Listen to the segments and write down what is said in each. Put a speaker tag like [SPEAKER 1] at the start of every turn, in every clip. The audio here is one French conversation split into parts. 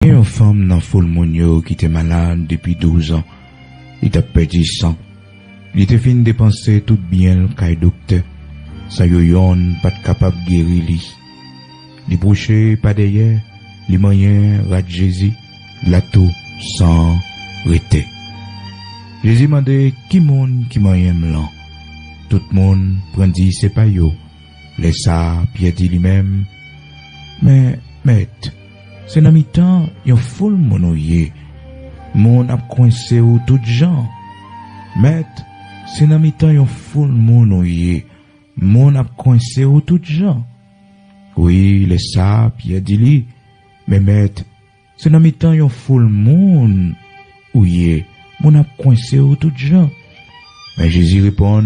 [SPEAKER 1] Gen yon femme nan foule moun yo qui était malade depuis 12 ans. Il t'a perdu sang. Il était fin dépenser tout bien kay docteur. Ça yon pas capable guérir li. Li bouché pas derrière, li moyen rat Jésus, la tout sans rete. Jésus mandé qui moun qui moyen blanc. Tout moun prend dit c'est pas yo. Laisse ça, Pierre dit lui-même. Mais, maître, c'est dans mi-temps, yon foule monouye. Moun ap coincé ou tout gens. Maître, c'est dans mi-temps, yon foule monouye. Moun ap coincé ou tout gens. Oui, laisse ça, Pierre dit lui. Mais maître, c'est dans mi-temps, yon foule moun. Ouye, moun ap coincé ou tout gens. Mais Jésus répond,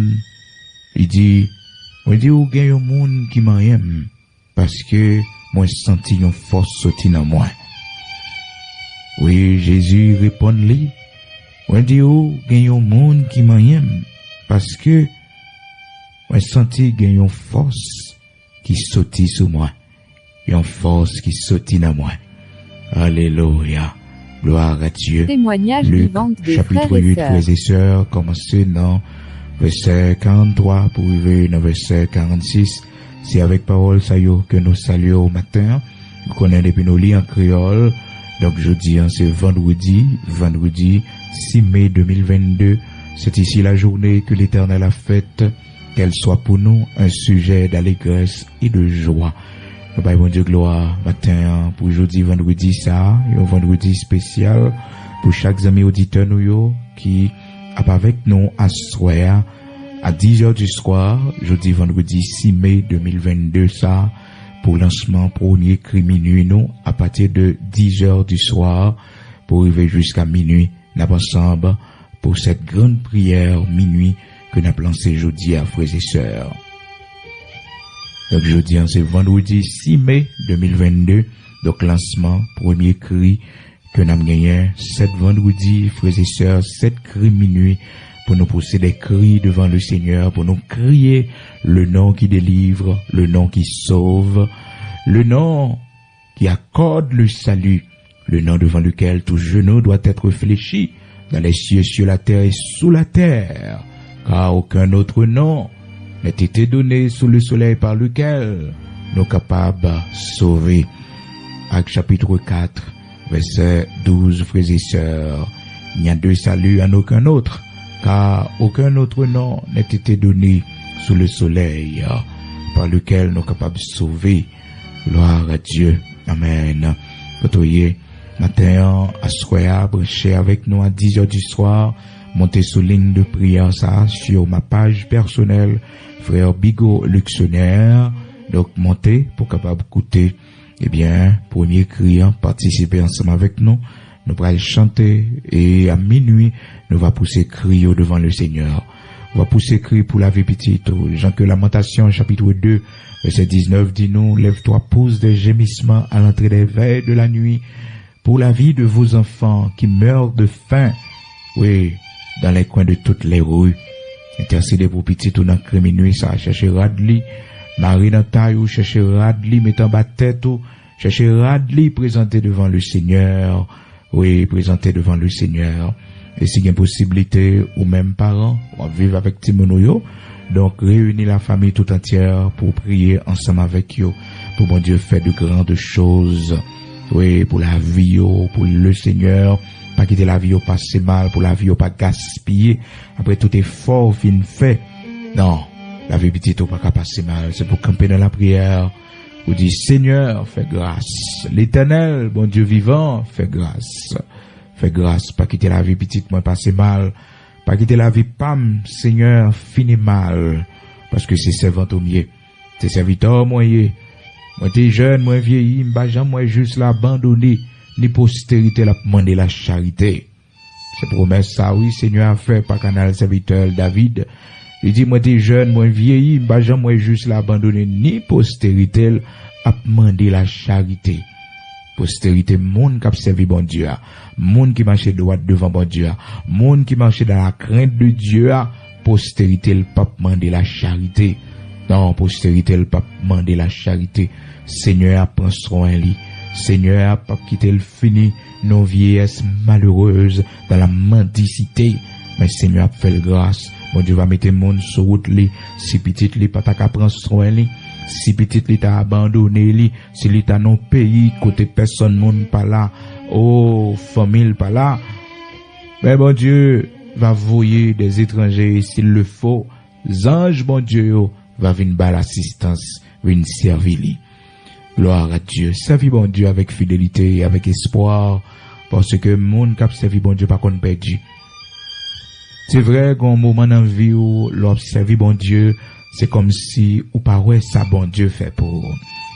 [SPEAKER 1] il dit, moi dit ou gen yon moun qui m'aime parce que moi senti yon force sorti dans moi. Oui, Jésus répond li. Moi dit ou gen yon moun qui m'aime parce que moi senti gen yon force qui sorti sur moi. Yon force qui sorti dans moi. Alléluia. Gloire à Dieu.
[SPEAKER 2] Témoignage
[SPEAKER 1] Luc,
[SPEAKER 2] vivant des
[SPEAKER 1] chapitre
[SPEAKER 2] frères et
[SPEAKER 1] 8,
[SPEAKER 2] sœurs.
[SPEAKER 1] frères et sœurs, commencez dans verset 43 pour arriver dans verset 46. C'est avec parole ça yo que nous saluons au matin. Nous connaissons depuis nos lits en créole. Donc jeudi, c'est vendredi 6 mai 2022. C'est ici la journée que l'Éternel a faite. Qu'elle soit pour nous un sujet d'allégresse et de joie. Nous bon Dieu gloire matin pour jeudi vendredi ça, un vendredi spécial pour chaque ami auditeur nous yo qui a avec nous à soir à 10h du soir, jeudi vendredi 6 mai 2022 ça pour lancement premier cri minuit nous à partir de 10h du soir pour arriver jusqu'à minuit nous ensemble pour cette grande prière minuit que nous avons lancé jeudi à frères et sœurs. Donc jeudi, c'est vendredi 6 mai 2022. Donc lancement, premier cri que nous avons gagné. 7 vendredi, frères et sœurs, 7 cris minuit pour nous pousser des cris devant le Seigneur, pour nous crier le nom qui délivre, le nom qui sauve, le nom qui accorde le salut, le nom devant lequel tout genou doit être fléchi dans les cieux, sur la terre et sous la terre, car aucun autre nom n'a été donné sous le soleil par lequel nous capables sauver. Actes chapitre 4, verset 12, frères et sœurs. Il n'y a de salut en aucun autre, car aucun autre nom n'a été donné sous le soleil par lequel nous capables sauver. Gloire à Dieu. Amen. Côtoyez, matin, à soir, branchez avec nous à 10h du soir. Montez sous ligne de prière ça sur ma page personnelle, frère Bigot Luxonnaire. Donc montez pour capable écouter. Eh bien, premier cri, participer ensemble avec nous. Nous allons chanter et à minuit, nous va pousser cri au devant le Seigneur. On va pousser cri pour la vie petite. Jean que Lamentation chapitre 2 verset 19 dit nous, lève-toi, pousse des gémissements à l'entrée des veilles de la nuit pour la vie de vos enfants qui meurent de faim. Oui, dans les coins de toutes les rues. Intercédez pour petit ou dans le minuit, ça, cherchez Radli, Marie dans taille ou cherchez Radli, mettant bas tête ou, cherchez Radli, présenter devant le Seigneur. Oui, présenter devant le Seigneur. Et si il y a une possibilité, ou même parents, on vivre avec Timonoyo, donc réunir la famille tout entière pour prier ensemble avec eux, pour bon Dieu faire de grandes choses. Oui, pour la vie, pour le Seigneur. Pas quitter la vie au passer mal, pour la vie au pas gaspiller. Après tout effort fin fait. Non, la vie petite au pas passer mal. C'est pour camper dans la prière. Vous dites, Seigneur, fais grâce. L'Éternel, bon Dieu vivant, fais grâce. Fais grâce. Pas quitter la vie petite, moi passer mal. Pas quitter la vie pam, Seigneur, fini mal. Parce que c'est servant au mieux. C'est serviteur moyen. Moi t'es jeune, moi vieilli, m'bajan moi juste l'abandonner. Ni postérité la demander la charité. C'est promesse ça, oui, Seigneur a fait par canal serviteur David. Il dit, moi t'es jeune, moi vieilli, m'bajan moi juste l'abandonner, ni postérité a demander la charité. Postérité, monde qui a servi bon Dieu, monde qui marche droit devant bon Dieu, monde qui marche dans la crainte de Dieu, postérité le pas demander la charité. Non, postérité le pas demander la charité. Seigneur prend soin lui. Seigneur, pas quitter le fini, nos vieillesses malheureuses dans la mendicité. Mais Seigneur, fait le grâce. Bon Dieu va mettre monde sur route li, si petit li pas ta prendre soin li, si petit li t'a abandonné li, si li t'a non pays côté personne monde pas là, oh famille pas là. Mais bon Dieu va voyer des étrangers s'il le faut. Ange bon Dieu va venir bal assistance, venir servir li. Gloire à Dieu. Servi bon Dieu avec fidélité et avec espoir, parce que monde qui a servi bon Dieu pas qu'on perdu. C'est vrai qu'un moment dans la vie où l'observer bon Dieu, c'est comme si ou pas ouais ça bon Dieu fait pour.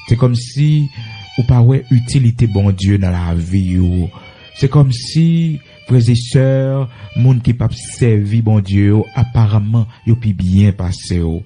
[SPEAKER 1] C'est comme si ou pas ouais utilité bon Dieu dans la vie ou. C'est comme si frères et sœurs, monde qui pas servi bon Dieu apparemment yo pi bien passé ou.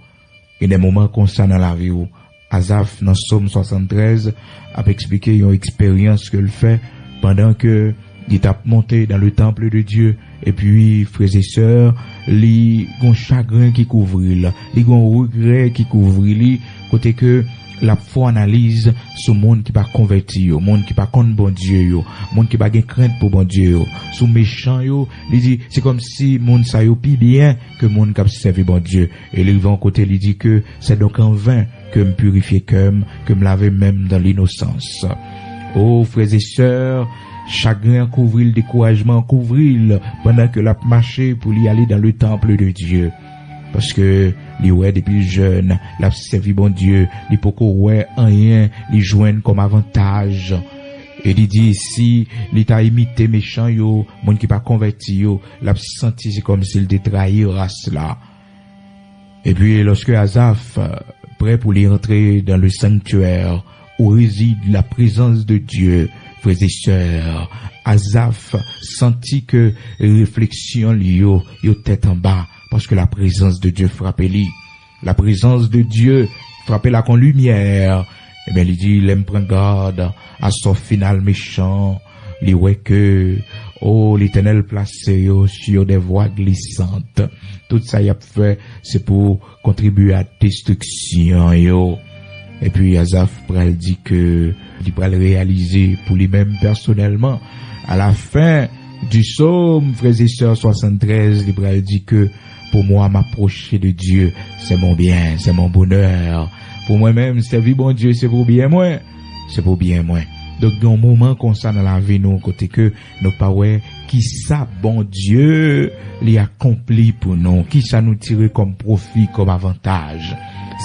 [SPEAKER 1] Il y a des moments comme ça dans la vie où Asaph dans Psaume 73 a expliqué une expérience que le fait pendant que il t'a monté dans le temple de Dieu. Et puis, frères et sœurs, li gon chagrin qui couvre là, li gon regret qui couvre li, côté que la foi analyse ce monde qui pas converti yo, monde qui pas contre bon Dieu yo, monde qui pas gen crainte pour bon Dieu yo, sous méchant yo, li dit c'est comme si monde ça yo pi bien que monde qui a servi bon Dieu. Et li va côté li dit que c'est donc en vain que me purifier que me laver même dans l'innocence. Oh frères et sœurs, chagrin couvrir le découragement couvrir pendant que l'a marché pour y aller dans le temple de Dieu, parce que li ouais depuis jeune l'a servi bon Dieu, li poko ouais rien li joindre comme avantage. Et il dit si li t'a imité méchant yo, monde qui pas converti yo, l'a senti c'est comme s'il détrahi race là. Et puis lorsque Asaph prêt pour y entrer dans le sanctuaire où réside la présence de Dieu, frères et sœurs, Asaph sentit que réflexion yo tête en bas, parce que la présence de Dieu frappait lui. La présence de Dieu frappait la con lumière. Et bien, il dit, il aime prendre garde à son final méchant. Il ouais que, oh, l'Éternel placé yo sur des voies glissantes. Tout ça y a fait, c'est pour contribuer à la destruction yo. Et puis, Asaph pral dit que, il va le réaliser pour lui-même personnellement. À la fin du psaume, frères et sœurs 73, il va dire que pour moi, m'approcher de Dieu, c'est mon bien, c'est mon bonheur. Pour moi-même, servir bon Dieu, c'est pour bien moi. C'est pour bien moi. Donc, dans un moment comme ça dans la vie, nous, côté que nous parlons, qui ça, bon Dieu, l'y accompli pour nous, qui ça nous tire comme profit, comme avantage.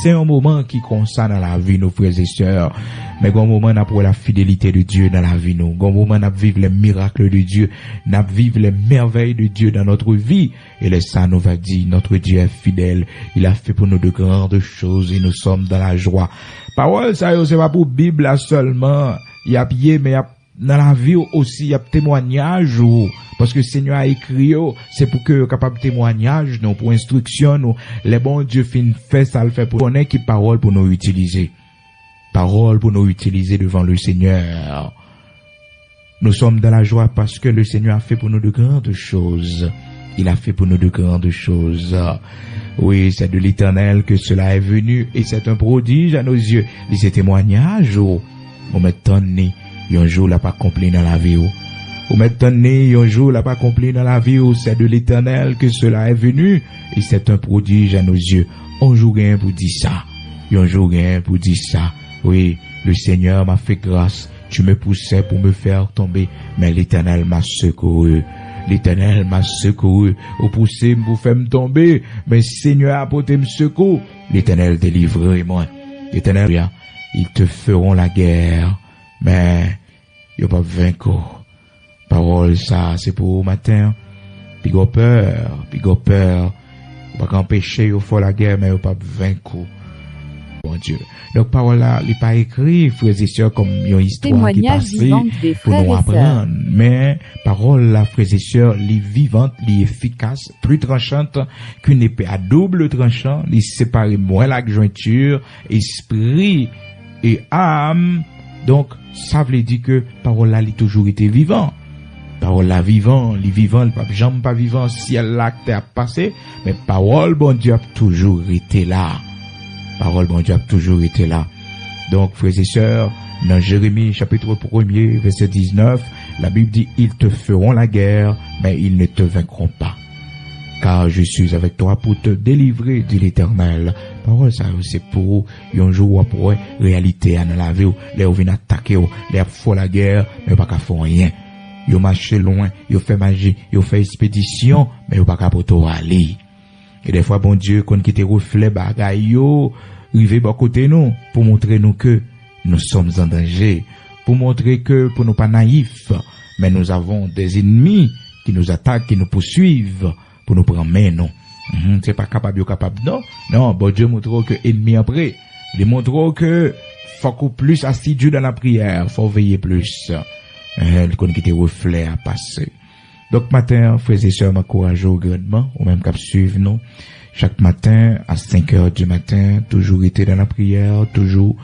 [SPEAKER 1] C'est un moment qui concerne dans la vie, nos frères et sœurs. Mais un moment, on a pour la fidélité de Dieu dans la vie, nous. Un moment, on a vivre les miracles de Dieu. On a vivre les merveilles de Dieu dans notre vie. Et le ça nous va dire, notre Dieu est fidèle. Il a fait pour nous de grandes choses et nous sommes dans la joie. Parole, ça, c'est pas pour Bible là seulement. Il y a bien, mais il y a dans la vie aussi, il y a témoignage parce que le Seigneur a écrit, c'est pour que capable témoignage, non, pour instruction, nous, les bons Dieu fait ça le fait pour connaître qui parole pour nous utiliser. Parole pour nous utiliser devant le Seigneur. Nous sommes dans la joie parce que le Seigneur a fait pour nous de grandes choses. Il a fait pour nous de grandes choses. Oui, c'est de l'Éternel que cela est venu et c'est un prodige à nos yeux. Et ces témoignages, on met ton nez, un jour l'a pas accompli dans la vie. On met ton nez, un jour l'a pas accompli dans la vie. C'est de l'Éternel que cela est venu et c'est un prodige à nos yeux. Un jour rien pour dire ça. Un jour rien pour dire ça. Oui, le Seigneur m'a fait grâce. Tu me poussais pour me faire tomber, mais l'Éternel m'a secouru. L'Éternel m'a secouru. Au poussé pour faire me tomber, mais Seigneur a apporté me secours. L'Éternel délivre moi. L'Éternel, ils te feront la guerre, mais ils pas vaincre. Parole ça, c'est pour matin. Puis go peur. Pas qu'empêcher ils font la guerre, mais ils pas vaincre. Bon Dieu. Donc parole là, il pas écrit, frères et sœurs, comme une histoire qui passe pour nous apprendre. Mais parole là, frères et sœurs, les vivante, les efficace, plus tranchante qu'une épée à double tranchant, les séparer moins la jointure, esprit et âme. Donc ça veut dire que parole là, il toujours été vivant. Parole là vivant, le pas jamais pas vivant si l'acte a passé, mais parole bon Dieu a toujours été là. Parole bon Dieu a toujours été là. Donc, frères et sœurs, dans Jérémie chapitre 1er, verset 19, la Bible dit, ils te feront la guerre, mais ils ne te vaincront pas. Car je suis avec toi pour te délivrer, dit l'Éternel. Parole ça, c'est pour un jour après réalité dans la vie, les viennent attaquer, les font la guerre, mais pas qu'à faire rien. Ils marchent loin, ils font magie, ils font expédition, mais ils pas qu'à pour aller. Et des fois, bon Dieu, quand qui te reflète bagaille, yo, rive bon côté nous, pour montrer nous que nous sommes en danger, pour montrer que, pour nous pas naïfs, mais nous avons des ennemis qui nous attaquent, qui nous poursuivent, pour nous prendre main, non. C'est pas capable, non. Non, bon Dieu montre que ennemi après. Il montre que faut qu'on plus assidu dans la prière, faut veiller plus. Qu'on qui te reflet à passer. Donc, matin, frères et sœurs, m'encouragez grandement, ou même qu'à suivre, non. Chaque matin, à 5 heures du matin, toujours été dans la prière, toujours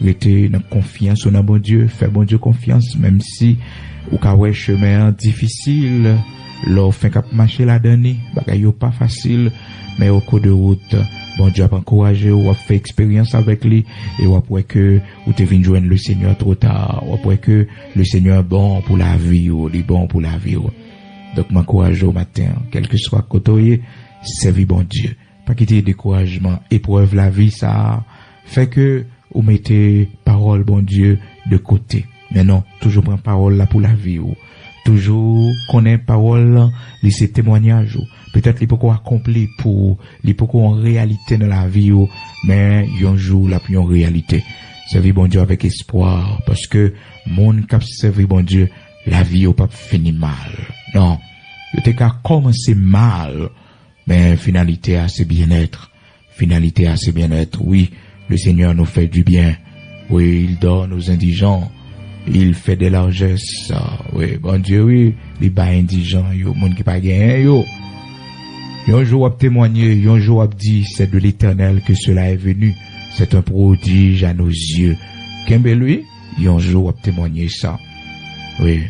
[SPEAKER 1] été dans confiance au bon Dieu, faire bon Dieu confiance, même si, ou qu'à ouais, chemin difficile, l'on fait qu'à marcher la dernière, bagay yo pas facile, mais au cours de route, bon Dieu a encouragé, ou a fait expérience avec lui, et ou après que, ou te venu joindre le Seigneur trop tard, ou après que, le Seigneur est bon pour la vie, ou il est bon pour la vie, Donc, m'encourage au matin, quel que soit côté, servi bon Dieu. Pas quitter découragement, épreuve la vie, ça fait que, ou mettez parole bon Dieu de côté. Mais non, toujours prendre parole là pour la vie, toujours connaître parole, laisser témoignage, peut-être les beaucoup accompli pour les beaucoup en réalité dans la vie, mais un jour la plus en réalité. Servir bon Dieu avec espoir, parce que monde qui servi bon Dieu, la vie au pas fini mal. Non, il était qu'à commencer mal, mais finalité à ce bien-être. Finalité à ce bien-être. Oui, le Seigneur nous fait du bien. Oui, il donne aux indigents. Il fait des largesses. Oui, bon Dieu, oui, les bas indigents, yo, monde qui pas gagné, yo. Un jour a témoigné, un jour a dit, c'est de l'Éternel que cela est venu. C'est un prodige à nos yeux. Qu'est-ce lui? Un jour a témoigné ça. Oui.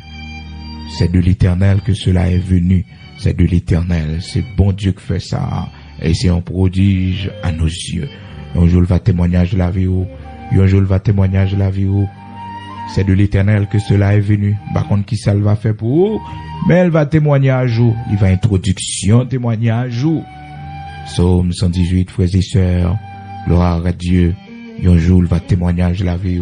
[SPEAKER 1] C'est de l'Éternel que cela est venu. C'est de l'Éternel. C'est bon Dieu qui fait ça. Et c'est un prodige à nos yeux. Un jour, il va témoignage de la vie. Un jour, il va témoignage de la vie. C'est de l'Éternel que cela est venu. Par contre, qui ça le va faire pour vous? Mais elle va témoigner à jour. Il va introduction, témoigner à jour. Psaume 118, frères et sœurs. Gloire à Dieu. Un jour, il va témoignage de la vie.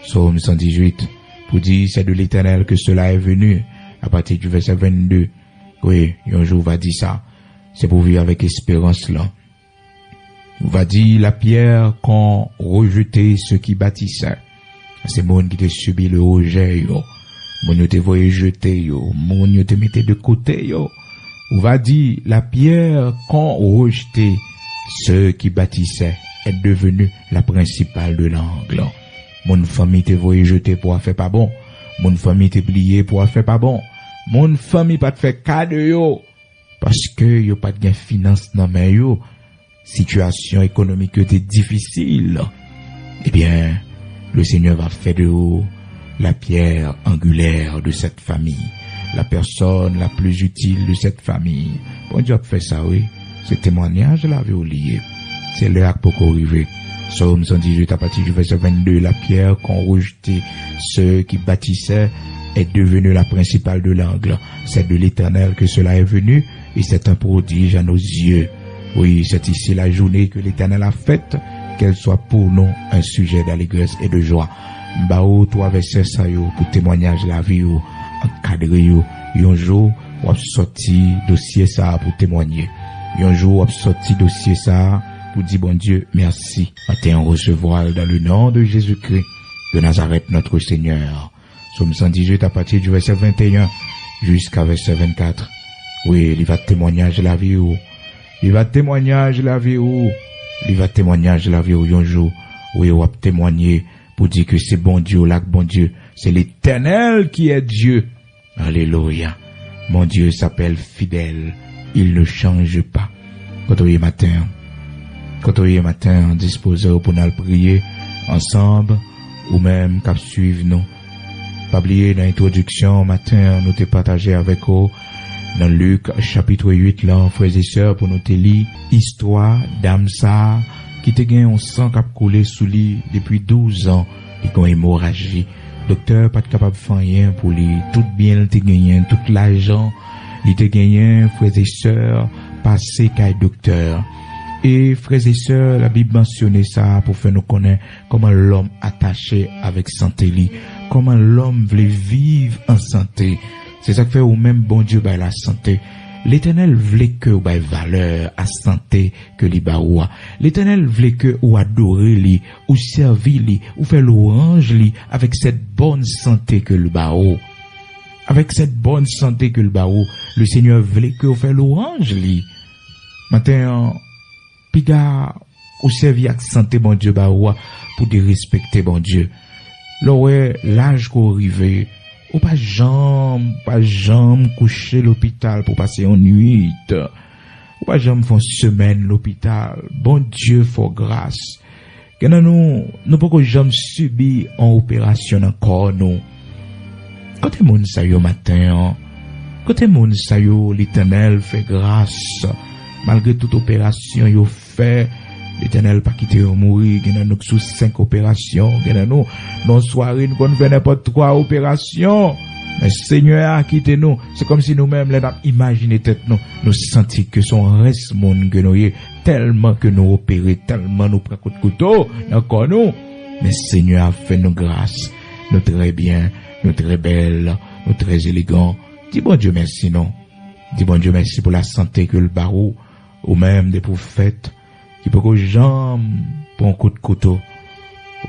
[SPEAKER 1] Psaume 118. Pour dire, c'est de l'Éternel que cela est venu. À partir du verset 22. Oui, un jour, va dire ça. C'est pour vivre avec espérance, là. On va dire, la pierre qu'ont rejeté ceux qui bâtissaient. C'est monde qui te subit le rejet, yo. Moun te voyait jeter, yo. Moun te mettait de côté, yo. On va dire, la pierre qu'ont rejeté ceux qui bâtissaient est devenue la principale de l'angle. Mon famille te voyait jeter pour faire pas bon. Mon famille te plié pour faire pas bon. Mon famille pas te faire cadeau, yo. Parce que yo pas de gain finance dans main, yo. Situation économique était difficile. Eh bien, le Seigneur va faire de vous la pierre angulaire de cette famille, la personne la plus utile de cette famille. Bon Dieu a fait ça, oui. Ce témoignage l'avait oublié. C'est l'heure pour arriver. Psaume 118 à partir du verset 22, la pierre qu'ont rejeté ceux qui bâtissaient est devenue la principale de l'angle. C'est de l'Éternel que cela est venu et c'est un prodige à nos yeux. Oui, c'est ici la journée que l'Éternel a faite, qu'elle soit pour nous un sujet d'allégresse et de joie. Mbao, toi, verset ça, yo, pour témoignage la vie, yo, encadré, yo. Un jour, on a sorti dossier ça pour témoigner. Un jour, on a sorti dossier ça pour dire, bon Dieu, merci. Matin, on recevoir dans le nom de Jésus-Christ de Nazareth, notre Seigneur. Psaume 118 à partir du verset 21 jusqu'à verset 24. Oui, il va témoignage la vie, yo. Il va témoignage la vie, yo. Il va témoignage la vie un jour. Oui, on va témoigner pour dire que c'est bon Dieu, là, bon Dieu. C'est l'Éternel qui est Dieu. Alléluia. Mon Dieu s'appelle fidèle. Il ne change pas. Quand on est matin, disposé pour nous prier ensemble, ou même qu'à suivre nous. Pas oublier dans l'introduction, matin, nous te partager avec vous, dans Luc, chapitre 8, là, frères et sœurs, pour nous te lire, histoire d'Amsa, qui te gagne un sang qui a coulé sous lui depuis 12 ans, il a une hémorragie. Docteur pas capable de faire rien pour lui, tout bien il te gagné, tout l'argent, il te gagné, frères et sœurs, passé qu'à docteur. Et frères et sœurs, la Bible mentionne ça pour faire nous connaître comment l'homme attaché avec santé li, comment l'homme veut vivre en santé. C'est ça que fait ou même bon Dieu by la santé. L'Éternel voulait que ou by valeur à santé que li ba ou. L'Éternel voulait que ou adorer li, ou servir li, ou faire louange li avec cette bonne santé que le ba ou. Avec cette bonne santé que le ba ou, le Seigneur voulait que ou faire louange li. Maintenant, piga ou servir avec santé bon Dieu ba ou pour de respecter bon Dieu. L'âge qu'on arrive, ou pas jambe coucher l'hôpital pour passer une nuit, ou pas jambe font semaine l'hôpital. Bon Dieu, faut grâce. Que nous pas jambe subir en opération encore nous. Côté moun sa yo matin, côté moun sa yo l'Éternel fait grâce. Malgré toute opération yo fait, l'Éternel pas quitter ou mourir, gen nous sous 5 opérations, gen nous non soirée nous fait n'importe 3 opérations. Mais Seigneur a quitté nous, c'est comme si nous-mêmes les avons imaginé tête nous sentis que son reste monde que nous y tellement que nous opérer, tellement nous prend coup de couteau, encore nous. Mais Seigneur a fait nous grâce, nous très bien, nous très belles, nous très élégants. Dis bon Dieu merci non. Dis bon Dieu merci pour la santé que le barreau ou même des prophètes qui peut que jambes pour un coup de couteau,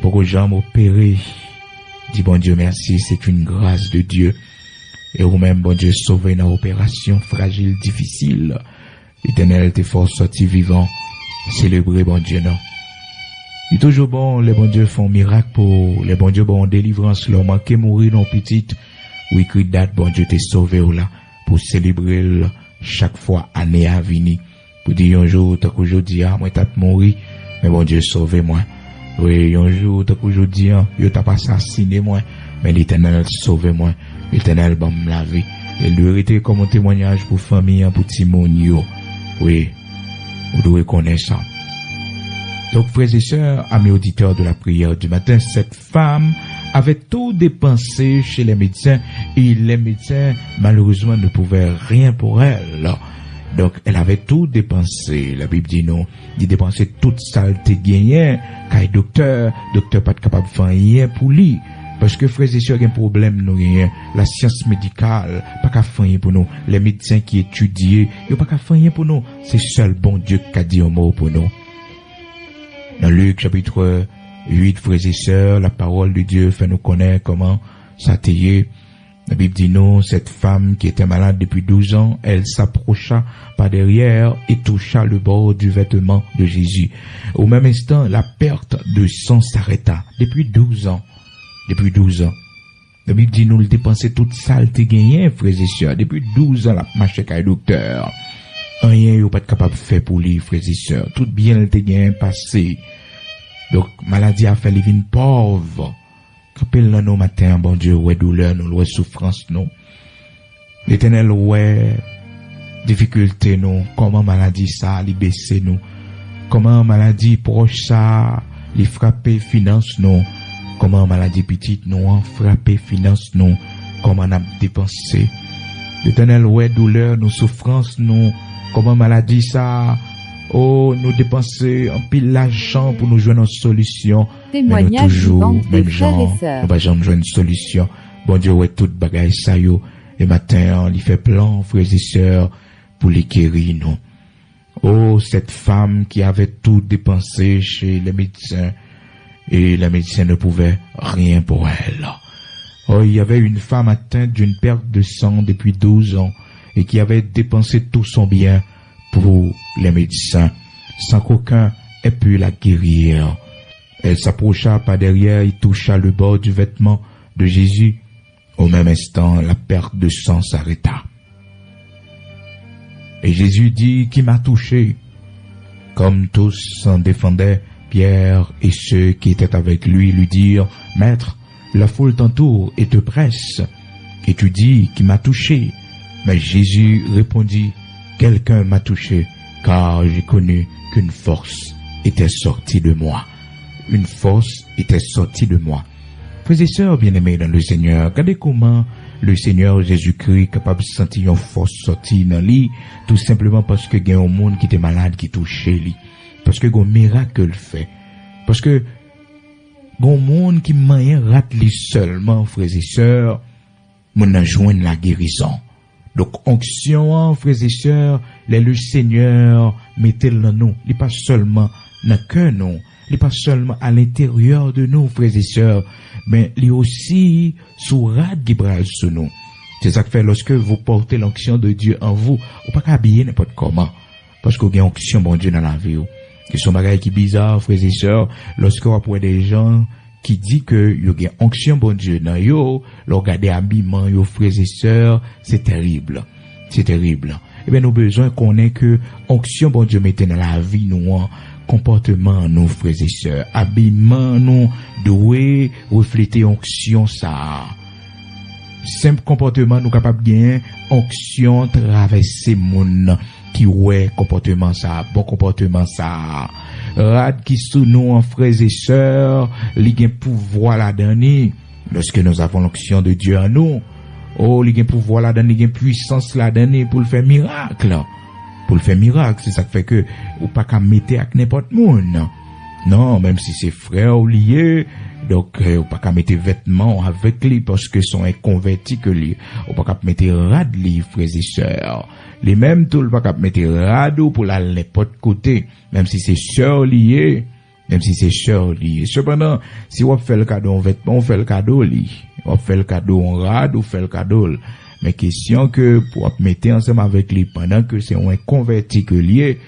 [SPEAKER 1] pour que jambes opérées. Dis bon Dieu merci, c'est une grâce de Dieu. Et ou même bon Dieu sauvé dans opération fragile, difficile. L'Éternel te force sorti vivant, célébrer bon Dieu non. Il est toujours bon, les bon Dieu font miracle pour les bon Dieu bon délivrance, leur manquer mourir non petite. Ou écrit date bon Dieu te sauvé ou là pour célébrer chaque fois année à venir. Pour dire un jour, t'as qu'aujourd'hui, moi t'as mouru, mais bon Dieu sauvé moi. Oui, un jour, t'as qu'aujourd'hui, yo t'as pas assassiné moi, mais l'Éternel sauvé moi. L'Éternel va me laver. Et lui était comme un témoignage pour famille, pour Timonio. Oui, vous devez connaître ça. Donc, frères et sœurs, amis auditeurs de la prière du matin, cette femme avait tout dépensé chez les médecins et les médecins, malheureusement, ne pouvaient rien pour elle. Donc, elle avait tout dépensé. La Bible dit non. Il dépensait toute saleté gagnée. Car docteur pas capable de faire rien pour lui. Parce que frères et sœurs, il y a un problème, nous, la science médicale, pas qu'à faire rien pour nous. Les médecins qui étudient, ils pas qu'à faire rien pour nous. C'est seul bon Dieu qui a dit un mot pour nous. Dans Luc, chapitre 8, frères et sœurs, la parole de Dieu fait nous connaître comment ça t'est. La Bible dit non, cette femme qui était malade depuis 12 ans, elle s'approcha par derrière et toucha le bord du vêtement de Jésus. Au même instant, la perte de sang s'arrêta. Depuis 12 ans. Depuis 12 ans. La Bible dit nous, le dépenser toute saleté gagnée, frères et sœurs. Depuis 12 ans, la marche avec le docteur. Rien, il pas capable de faire pour lui, frères et sœurs. Tout bien, elle te gagne passé. Donc, maladie a fait les vignes pauvres. Rappelle nous matin, bon Dieu, ouais douleur, nous, ouais souffrance, nous. L'Éternel, ouais difficulté, nous. Comment maladie ça, li baisser, nous. Comment maladie proche ça, li frapper finance, nous. Comment maladie petite, nous, en frapper finance, nous. Comment on a dépensé. L'Éternel, ouais douleur, nous, souffrance, nous. Comment maladie ça, oh, nous dépenser un pile l'argent pour nous joindre une solution.
[SPEAKER 2] Témoignage
[SPEAKER 1] toujours,
[SPEAKER 2] des
[SPEAKER 1] même
[SPEAKER 2] frères
[SPEAKER 1] gens,
[SPEAKER 2] et sœurs.
[SPEAKER 1] nous va jamais joindre une solution. Bon Dieu, ouais, toute bagaille ça yo. Et matin, il fait plan, frères et sœurs, pour les guérir, nous. Oh, cette femme qui avait tout dépensé chez les médecins, et les médecins ne pouvaient rien pour elle. Oh, il y avait une femme atteinte d'une perte de sang depuis 12 ans, et qui avait dépensé tout son bien pour les médecins, sans qu'aucun ait pu la guérir. Elle s'approcha par derrière et toucha le bord du vêtement de Jésus. Au même instant, la perte de sang s'arrêta. Et Jésus dit, qui m'a touché? Comme tous s'en défendaient, Pierre et ceux qui étaient avec lui lui dirent, Maître, la foule t'entoure et te presse, et tu dis, qui m'a touché? Mais Jésus répondit, quelqu'un m'a touché, car j'ai connu qu'une force était sortie de moi. Une force était sortie de moi. Frères et sœurs bien-aimés dans le Seigneur, regardez comment le Seigneur Jésus-Christ est capable de sentir une force sortie dans lui, tout simplement parce que il y a un monde qui était malade qui touchait lui. Parce que il y a un miracle fait. Parce que il y a un monde qui moyen rate lui seulement, frères et sœurs, mon joindre la guérison. Donc, onction, frères et sœurs, le Seigneur mettez-le dans nous. Il n'est pas seulement dans le cœur, non. Il n'est pas seulement à l'intérieur de nous, frères et sœurs, mais il est aussi sous rade qui brûle sur nous. C'est ça que fait lorsque vous portez l'onction de Dieu en vous, ou pas qu'habiller n'importe comment. Parce qu'il y a une onction, bon Dieu, dans la vie. Que son bagage qui bizarre, frères et sœurs, lorsque vous voyez des gens qui disent que il y a une onction, bon Dieu, dans yo, regardez habillement, yo, frères et sœurs, c'est terrible. C'est terrible. Eh bien, nous avons besoin qu'on ait que onction, bon Dieu, mettez dans la vie, nous, comportement, nous, frères et sœurs, habillement, nous, doit refléter onction, ça. Simple comportement, nous capables de gagner, onction, traverser moun, qui ouais, comportement, ça, bon comportement, ça. Rad qui sous nous, en frères et sœurs, li gen pouvoir la dernière, lorsque nous avons l'onction de Dieu en nous. Oh, li gen pouvoir la dernière, li gen puissance la dernière pour le faire miracle. Pour le faire miracle, c'est ça qui fait que, ou pas qu'à mettre avec n'importe monde. Non, même si c'est frère ou lié, donc, ou pas qu'à mettre vêtements avec lui parce que sont inconvertis que lui. Ou pas qu'à mettre rad li, frères et sœurs. Les mêmes tout, pas qu'à mettre rad ou pour la n'importe côté. Même si c'est sœur lié. Même si c'est sœur lié. Cependant, si on fait le cadeau en vêtements, on fait le cadeau li. On fait le cadeau en rad ou fait le cadeau. Mais question que pour mettre ensemble avec lui pendant que c'est un converti que lié,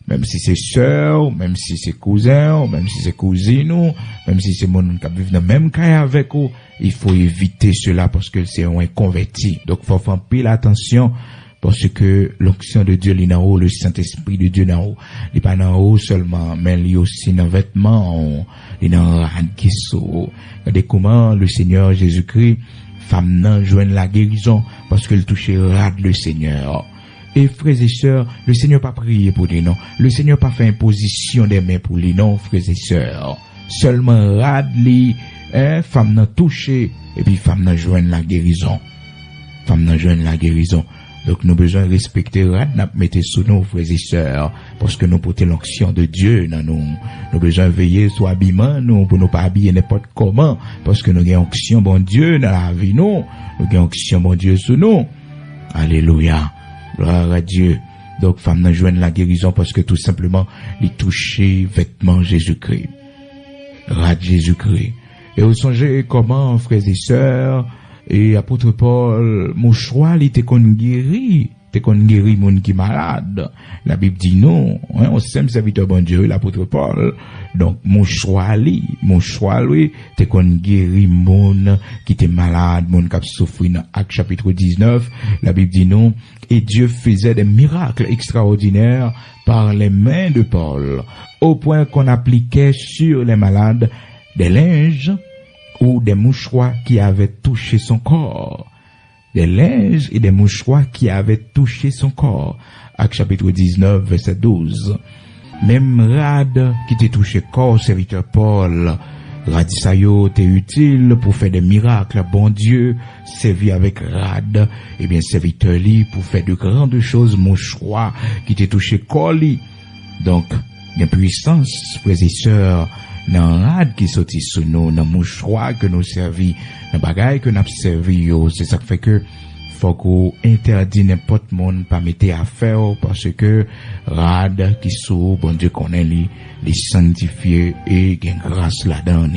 [SPEAKER 1] même si c'est sœur, même si c'est cousin, même si c'est cousine, même si c'est mon qui vit dans le même cas avec vous, il faut éviter cela parce que c'est un converti. Donc, faut faire pile attention parce que l'onction de Dieu, il est en haut, le Saint-Esprit de Dieu est en haut. Il n'est pas en haut seulement, mais il est aussi dans les vêtements, il est dans le qui sont. Regardez comment le Seigneur Jésus-Christ, femme nan joigne la guérison parce qu'elle touchait rad le Seigneur. Et frères et sœurs, le Seigneur pas prié pour lui, non. Le Seigneur pas fait imposition des mains pour lui, non, frères et sœurs. Seulement rad li, femme nan touché, et puis femme nan joigne la guérison. Femme nan joigne la guérison. Donc nous besoin respecter rad n'a mettre sous nous, frères et sœurs, parce que nous portons l'onction de Dieu dans nous. Nous besoin veiller sur habillement nous pour nous pas habiller n'importe comment, parce que nous avons onction bon Dieu dans la vie nous. Nous avons onction bon Dieu sous nous. Alléluia. Gloire à Dieu. Donc femme n'a joindre la guérison parce que tout simplement il toucher vêtements Jésus-Christ. Rad Jésus-Christ. Et vous songez comment, frères et sœurs, et apôtre Paul, mon choix, il était qu'on guérit moun qui malade. La Bible dit non, hein, on s'aime serviteur bon Dieu, l'apôtre Paul. Donc, mon choix, lui, t'es qu'on guérit moun qui était malade, moun qui a souffert dans Actes chapitre 19. La Bible dit non, et Dieu faisait des miracles extraordinaires par les mains de Paul, au point qu'on appliquait sur les malades des linges ou des mouchoirs qui avaient touché son corps. Des linges et des mouchoirs qui avaient touché son corps. Actes chapitre 19, verset 12. Même rad qui t'est touché corps, serviteur Paul, rad sa yo t'est utile pour faire des miracles. Bon Dieu, servi avec rad, eh bien serviteur li pour faire de grandes choses, mouchoir qui t'est touché corps li. Donc, il y a puissance, frères et sœurs, dans rad qui sorti sous nous, dans mouchoir que nous servi, dans bagaille que nous servi yo, c'est ça qui fait que faut qu'on interdit n'importe monde pas mettre à faire parce que rad qui sous bon Dieu connaît les sanctifier et gain grâce là-dedans.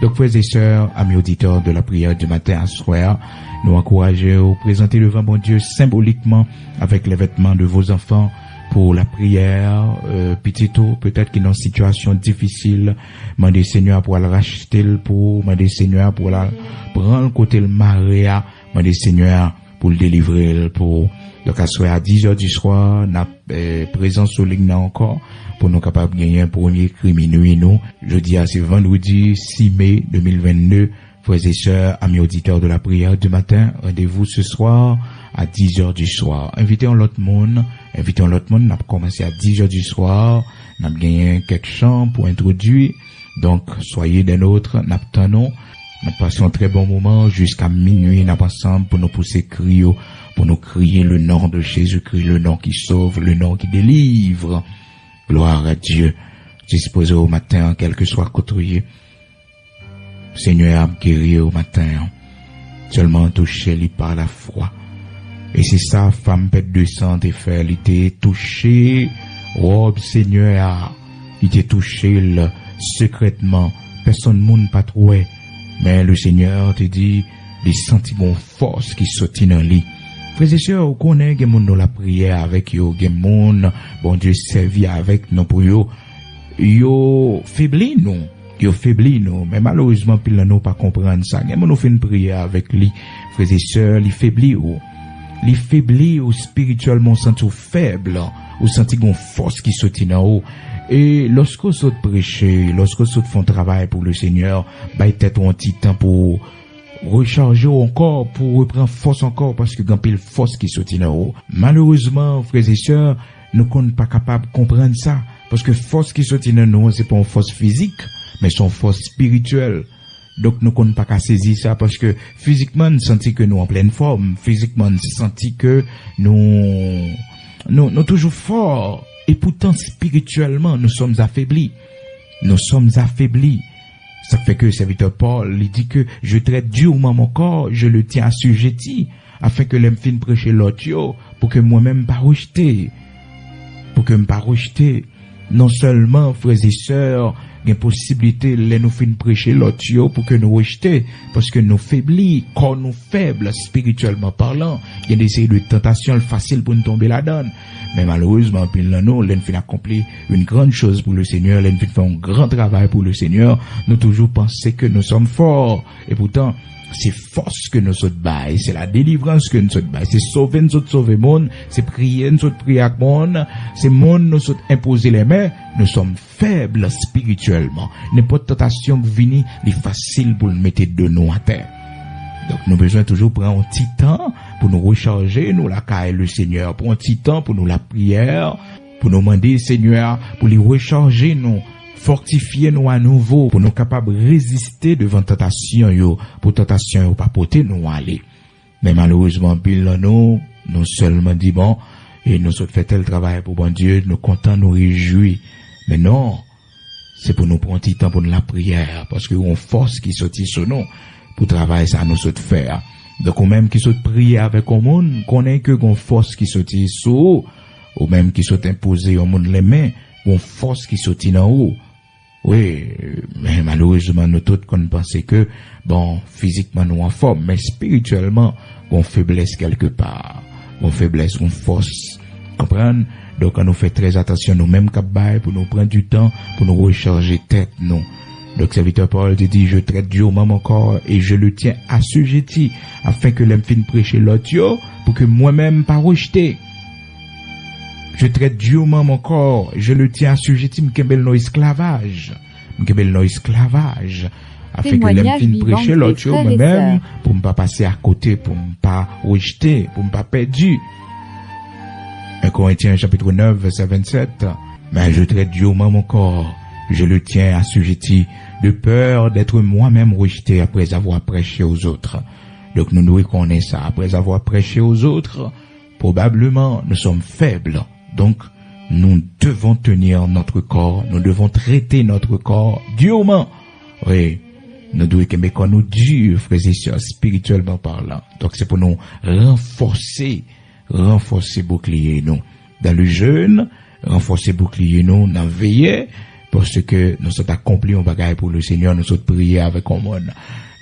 [SPEAKER 1] Donc frères et sœurs, amis auditeurs de la prière du matin à soir, nous encourageons à présenter devant bon Dieu symboliquement avec les vêtements de vos enfants pour la prière, petito, peut-être qu'il est dans une situation difficile, mandez Seigneur pour le racheter, pour mandez Seigneur pour la prendre le côté le maria, mandez Seigneur pour le délivrer, pour donc à soir à 10h du soir, n'a présence sur ligne encore pour nous capables de gagner un premier cri minuit nous. Jeudi à c'est vendredi 6 mai 2022. Frères et sœurs, amis auditeurs de la prière du matin, rendez-vous ce soir à 10h du soir. Invitons l'autre monde, on a commencé à 10h du soir N'a gagné quelques chants pour introduire. Donc, soyez des nôtres, n'attendons. Nous passons un très bon moment jusqu'à minuit, nous ensemble pour nous pousser crier, pour nous crier le nom de Jésus-Christ, le nom qui sauve, le nom qui délivre. Gloire à Dieu. Disposez au matin, quel que soit côtoyé. Seigneur a guéri au matin. Seulement touché par la foi. Et c'est ça, femme pète de sang et faire, il était touché. Oh, Seigneur, il était touché secrètement. Personne monde pas trouvé. Mais le Seigneur te dit, les sentiments force qui sortent dans lit. Frères et sœurs, vous connaissez que moun la prière avec yo, que moun, bon Dieu servi avec nous pour yo faibli nous. Yo faibli nous, mais malheureusement, pile nous pas comprendre ça. Que moun nous fait une prière avec lui, frères et sœurs, il faibli ou. Il faibli ou spirituellement senti faible, ou senti gon force qui sortit dans haut. Et lorsque vous saute prêcher, lorsque vous saute font travail pour le Seigneur, bah peut-être un petit temps pour recharger encore, pour reprendre force encore, parce que quand pile force qui sortit dans haut. Malheureusement, frères et sœurs, nous ne sommes pas capables de comprendre ça, parce que force qui sortit dans nous, c'est pas une force physique, mais c'est une force spirituelle. Donc nous ne sommes pas qu'à saisir ça, parce que physiquement, nous sentons que nous en pleine forme, physiquement, nous sentons que nous toujours forts. Et pourtant, spirituellement, nous sommes affaiblis. Nous sommes affaiblis. Ça fait que le serviteur Paul, il dit que je traite durement mon corps, je le tiens assujetti, afin que l'homme fin prêcher l'autre, pour que moi-même pas rejeter. Pour que me pas rejeter. Non seulement, frères et sœurs, il y a possibilité, de nous fin prêcher l'autre, pour que nous rejeter, parce que nous faiblis, quand nous faibles, spirituellement parlant, il y a des séries de tentations faciles pour nous tomber là-dedans. Mais malheureusement, puis là, nous, l'en fin accompli une grande chose pour le Seigneur, l'en fin fait un grand travail pour le Seigneur, nous toujours penser que nous sommes forts. Et pourtant, c'est force que nous autres bail, c'est la délivrance que nous autres bail, c'est sauver nous autres sauver monde, c'est prier nous autres prier avec monde, c'est monde nous autres imposer les mains, nous sommes faibles spirituellement. N'importe tentation qui vient, il est facile pour le mettre de nous à terre. Donc, nous avons besoin toujours prendre un petit temps pour nous recharger, nous la caille le Seigneur, pour un petit temps pour nous la prière, pour nous demander, Seigneur, pour les recharger, nous, fortifier nous à nouveau, pour nous capables de résister devant tentation, pour tentation, pas porter nous aller. Mais malheureusement, pile nous seulement dit bon, et nous autres fait tel travail pour bon Dieu, nous contents, nous réjouis. Mais non, c'est pour nous prendre un petit temps pour nous la prière, parce que on force qui sortit sur nous, pour travailler ça nous autres faire. Donc, ou même qui saute prier avec un monde, connaît que qu'on force qui saute sous, ou même qui saute imposer au monde les mains, qu'on force qui saute en haut. Oui, mais malheureusement, nous tous qu'on pensait que, bon, physiquement nous en forme, mais spirituellement, qu'on faiblesse quelque part. Qu'on faiblesse, qu'on force. Comprendre? Donc, on nous fait très attention, nous-mêmes, pour nous prendre du temps, pour nous recharger tête, nous. Donc, serviteur Paul te dit, je traite durement mon corps et je le tiens assujetti afin que l'homme fin prêcher l'autre pour que moi-même pas rejeter. Je traite durement mon corps, je le tiens assujetti, m'kebel no esclavage. Afin que l'homme fin prêcher l'autre moi-même pour ne pas passer à côté, pour ne pas rejeter, pour ne pas perdre. 1 Corinthiens chapitre 9 verset 27. Mais je traite durement mon corps. Je le tiens assujetti de peur d'être moi-même rejeté après avoir prêché aux autres. Donc nous reconnaissons ça. Après avoir prêché aux autres, probablement nous sommes faibles. Donc nous devons tenir notre corps, nous devons traiter notre corps durement. Oui, nous devons que nous durs, frères et sœurs, spirituellement parlant. Donc c'est pour nous renforcer bouclier nous. Dans le jeûne, renforcer bouclier nous, dans veiller, parce que nous sommes accomplis un bagage pour le Seigneur, nous sommes priés avec un monde,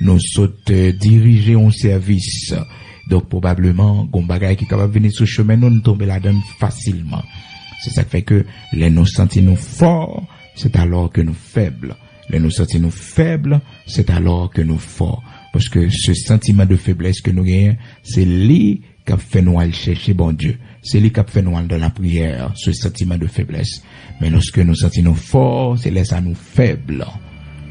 [SPEAKER 1] nous sommes dirigés en service. Donc probablement, un bagage qui est capable de venir sur le chemin, nous tomber là-dedans facilement. C'est ça qui fait que les nous sentons nous forts, c'est alors que nous faibles. Les nous sentons nous faibles, c'est alors que nous forts. Parce que ce sentiment de faiblesse que nous gagnons, c'est lui qui a fait nous aller chercher bon Dieu. C'est lui qui a fait nous aller dans la prière, ce sentiment de faiblesse. Mais lorsque nous sentons nous forts, c'est laisse à nous faibles.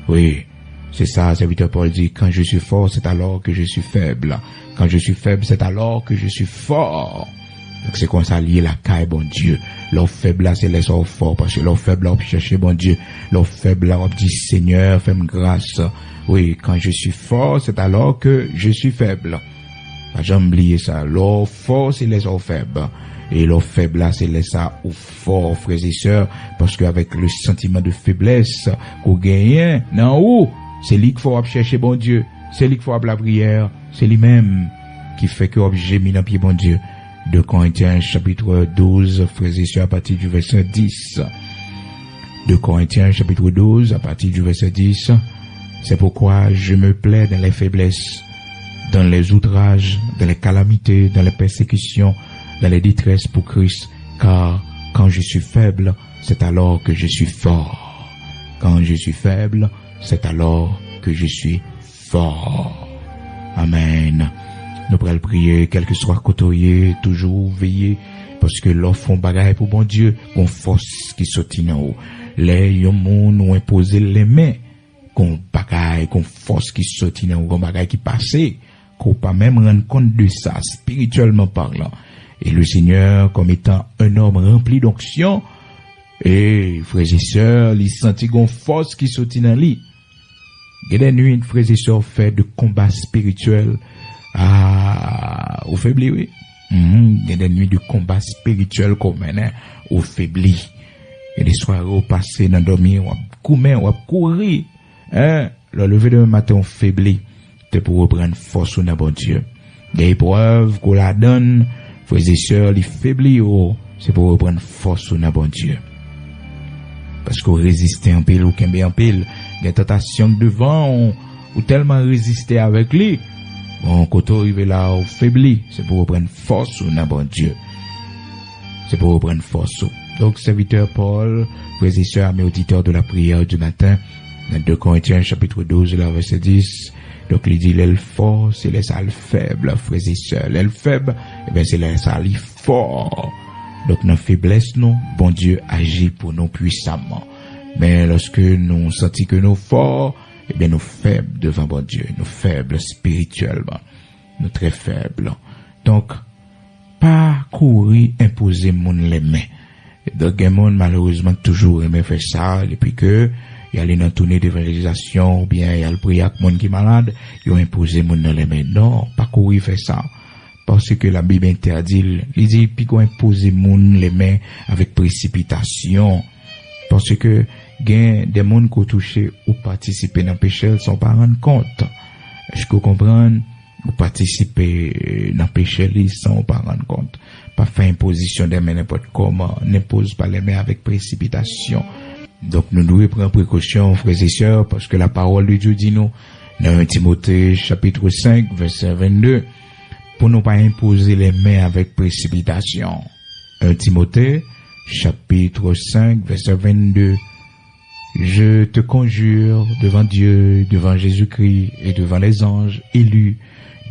[SPEAKER 1] Oui, c'est ça, serviteur Paul dit, quand je suis fort, c'est alors que je suis faible. Quand je suis faible, c'est alors que je suis fort. Donc c'est comme ça lié la caille, bon Dieu. L'offre faible là, c'est les fort, parce que l'offre faible là, on chercher bon Dieu. L'offre faible là, on dit Seigneur, fais-moi grâce. Oui, quand je suis fort, c'est alors que je suis faible. Pas jamais oublier ça. L'offre fort, c'est les offres faibles. Et l'offre faible là, c'est les ça ou fort, frères et sœurs, parce qu'avec le sentiment de faiblesse qu'on gagne, non où, c'est lui qu'il faut chercher bon Dieu. C'est lui qu'il faut la prière. C'est lui-même qui fait que j'ai mis dans pied bon Dieu. 2 Corinthiens chapitre 12, frères et sœurs, à partir du verset 10. 2 Corinthiens chapitre 12, à partir du verset 10. C'est pourquoi je me plais dans les faiblesses, dans les outrages, dans les calamités, dans les persécutions, dans les détresses pour Christ, car quand je suis faible, c'est alors que je suis fort. Quand je suis faible, c'est alors que je suis fort. Amen. Nous pourrons prier, quel que soit côtoyer, toujours veiller, parce que l'offre font bagaille pour bon Dieu, qu'on force qui saute en haut. Les yon moun ont imposé les mains, qu'on bagaille, qu'on force qui saute en haut, qu'on bagaille qui passe, qu'on pas même rendre compte de ça, spirituellement parlant. Et le Seigneur, comme étant un homme rempli d'onction, et frères et sœurs, il sentit qu'on force qui saute en lui. Il y a des nuits, frères et sœurs, fait de combats spirituels, au faibli, oui. Il y a des nuits de combat spirituel qu'on mène au faibli. Il y a des soirées au passé, dans dormir, on va courir, hein. Le lever de matin, on faiblit. C'est pour reprendre force au bon Dieu. Des épreuves qu'on la donne, frères et sœurs, les faiblis, c'est pour reprendre force au bon Dieu. Parce qu'on résiste en pile ou qu'on en pile. Des tentations devant, ou tellement résister avec lui. Bon, quand on arrive là, on faiblit. C'est pour reprendre force au bon Dieu. C'est pour reprendre force. Donc, serviteur Paul, frères et sœurs, mes auditeurs de la prière du matin, dans 2 Corinthiens chapitre 12, verset 10, donc il dit, l'aile fort, c'est les salles faibles, frères et sœurs. L'aile faible, eh bien, c'est les salles forts. Donc, dans la faiblesse, nous, bon Dieu agit pour nous puissamment. Mais lorsque nous sentons que nous forts, eh bien, nous faibles devant bon Dieu, nous faibles spirituellement, nous très faibles. Donc, pas courir, imposer moun les mains. Donc, un monde, malheureusement, toujours aimé faire ça, depuis que, il y a les dans tournée d'évangélisation, ou bien, il y a le prière avec monde qui est malade, ils ont imposé moun dans les mains. Non, pas courir faire ça. Parce que la Bible interdit, il dit, puis qu'on impose moun les mains avec précipitation. Parce que, gain des monde qui ont touché ou participé dans le péché, ils sont pas rendre compte. Est-ce que vous comprenez? Ou participer dans le péché, ils sont pas rendre compte. Pas faire imposition des mains n'importe comment, n'impose pas les mains avec précipitation. Donc, nous devons prendre précaution, frères et sœurs, parce que la parole de Dieu dit nous, dans 1 Timothée, chapitre 5, verset 22, pour ne pas imposer les mains avec précipitation. 1 Timothée, chapitre 5, verset 22, je te conjure devant Dieu, devant Jésus-Christ et devant les anges élus,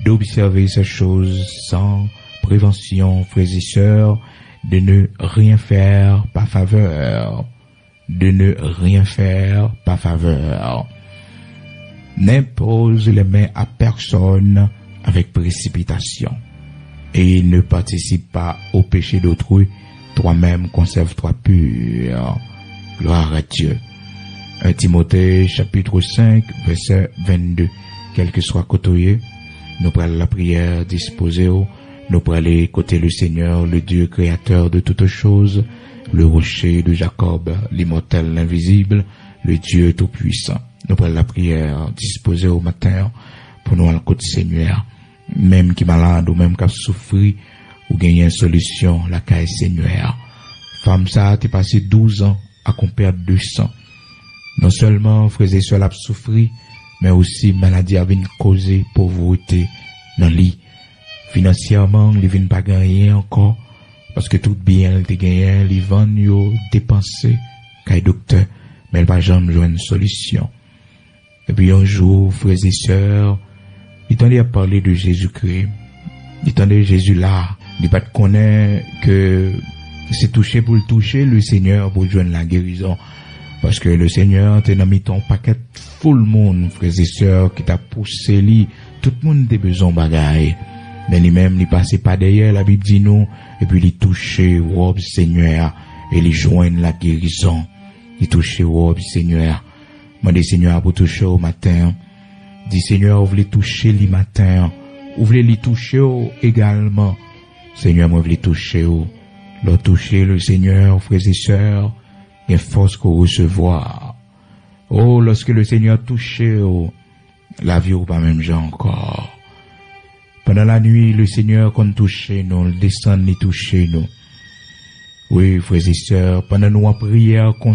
[SPEAKER 1] d'observer ces choses sans prévention, frères et sœurs, de ne rien faire par faveur. De ne rien faire par faveur. N'impose les mains à personne avec précipitation. Et ne participe pas au péché d'autrui. Toi-même conserve-toi pur. Gloire à Dieu. 1 Timothée chapitre 5 verset 22. Quel que soit côtoyé, nous prenons la prière disposée, nous prenons aller côté le Seigneur, le Dieu créateur de toutes choses, le rocher de Jacob, l'immortel, l'invisible, le Dieu tout-puissant. Nous prenons la prière disposée au matin pour nous aller côté Seigneur. Même qui malade ou même qui a souffri ou gagné une solution, la caille Seigneur. Femme ça, t'es passé 12 ans à qu'on perde 200. Non seulement frères et sœurs a souffri, mais aussi maladie a venu causer pauvreté dans le lit. Financièrement, il vient pas gagner encore, parce que tout bien, il te gagné, il vend, il dépensé, qu'un docteur, mais il va jamais jouer une solution. Et puis un jour, frères et sœurs, il tendait à parler de Jésus-Christ. Il tendait Jésus là. Il pas connaît que c'est touché pour le toucher, le Seigneur pour joindre la guérison. Parce que le Seigneur t'a mis ton paquet full monde, frères et sœurs, qui t'a poussé lui. Tout le monde a besoin de bagaille. mais lui-même, il passait pas derrière, la Bible dit nous, et puis il touchait robe Seigneur, et il joigne la guérison. Il touchait robe Seigneur. Moi, des Seigneur pour toucher au matin. Dis Seigneur, vous voulez toucher le matin. Vous voulez les toucher également. Seigneur, moi, vous voulez toucher leur toucher le Seigneur, frères et sœurs, il y a force qu'on recevoir. Oh, lorsque le Seigneur touchait, la vie ou pas même gens encore. Pendant la nuit, le Seigneur qu'on touchait nous, le descend les toucher nous. Oui, frères et sœurs, pendant nous en prière, qu'on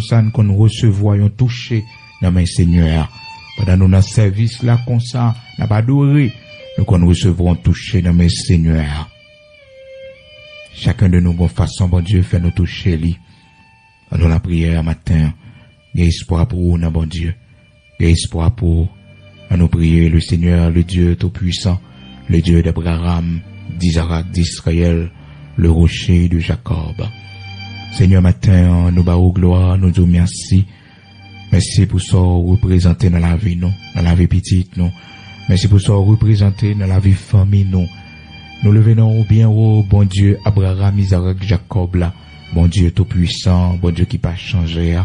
[SPEAKER 1] recevoyons toucher dans mes Seigneur. Pendant nous dans service là, comme ça, n'a pas adoré, nous qu'on recevrons toucher dans mes Seigneur. Chacun de nous, bonne façon, bon Dieu, fait nous toucher lui. Dans la prière matin, il y a espoir pour nous, bon Dieu. Il y a espoir pour nous prier le Seigneur, le Dieu Tout-Puissant, le Dieu d'Abraham, d'Isaac, d'Israël, le rocher de Jacob. Seigneur, matin, nous bas gloire, nous disons merci. Merci pour ça représenter dans la vie, nous, dans la vie petite, nous. Merci pour ça représenter dans la vie famille, nous. Nous levons bien haut, bon Dieu, Abraham, Isaac, Jacob, là. Bon Dieu Tout-Puissant, bon Dieu qui pas changé.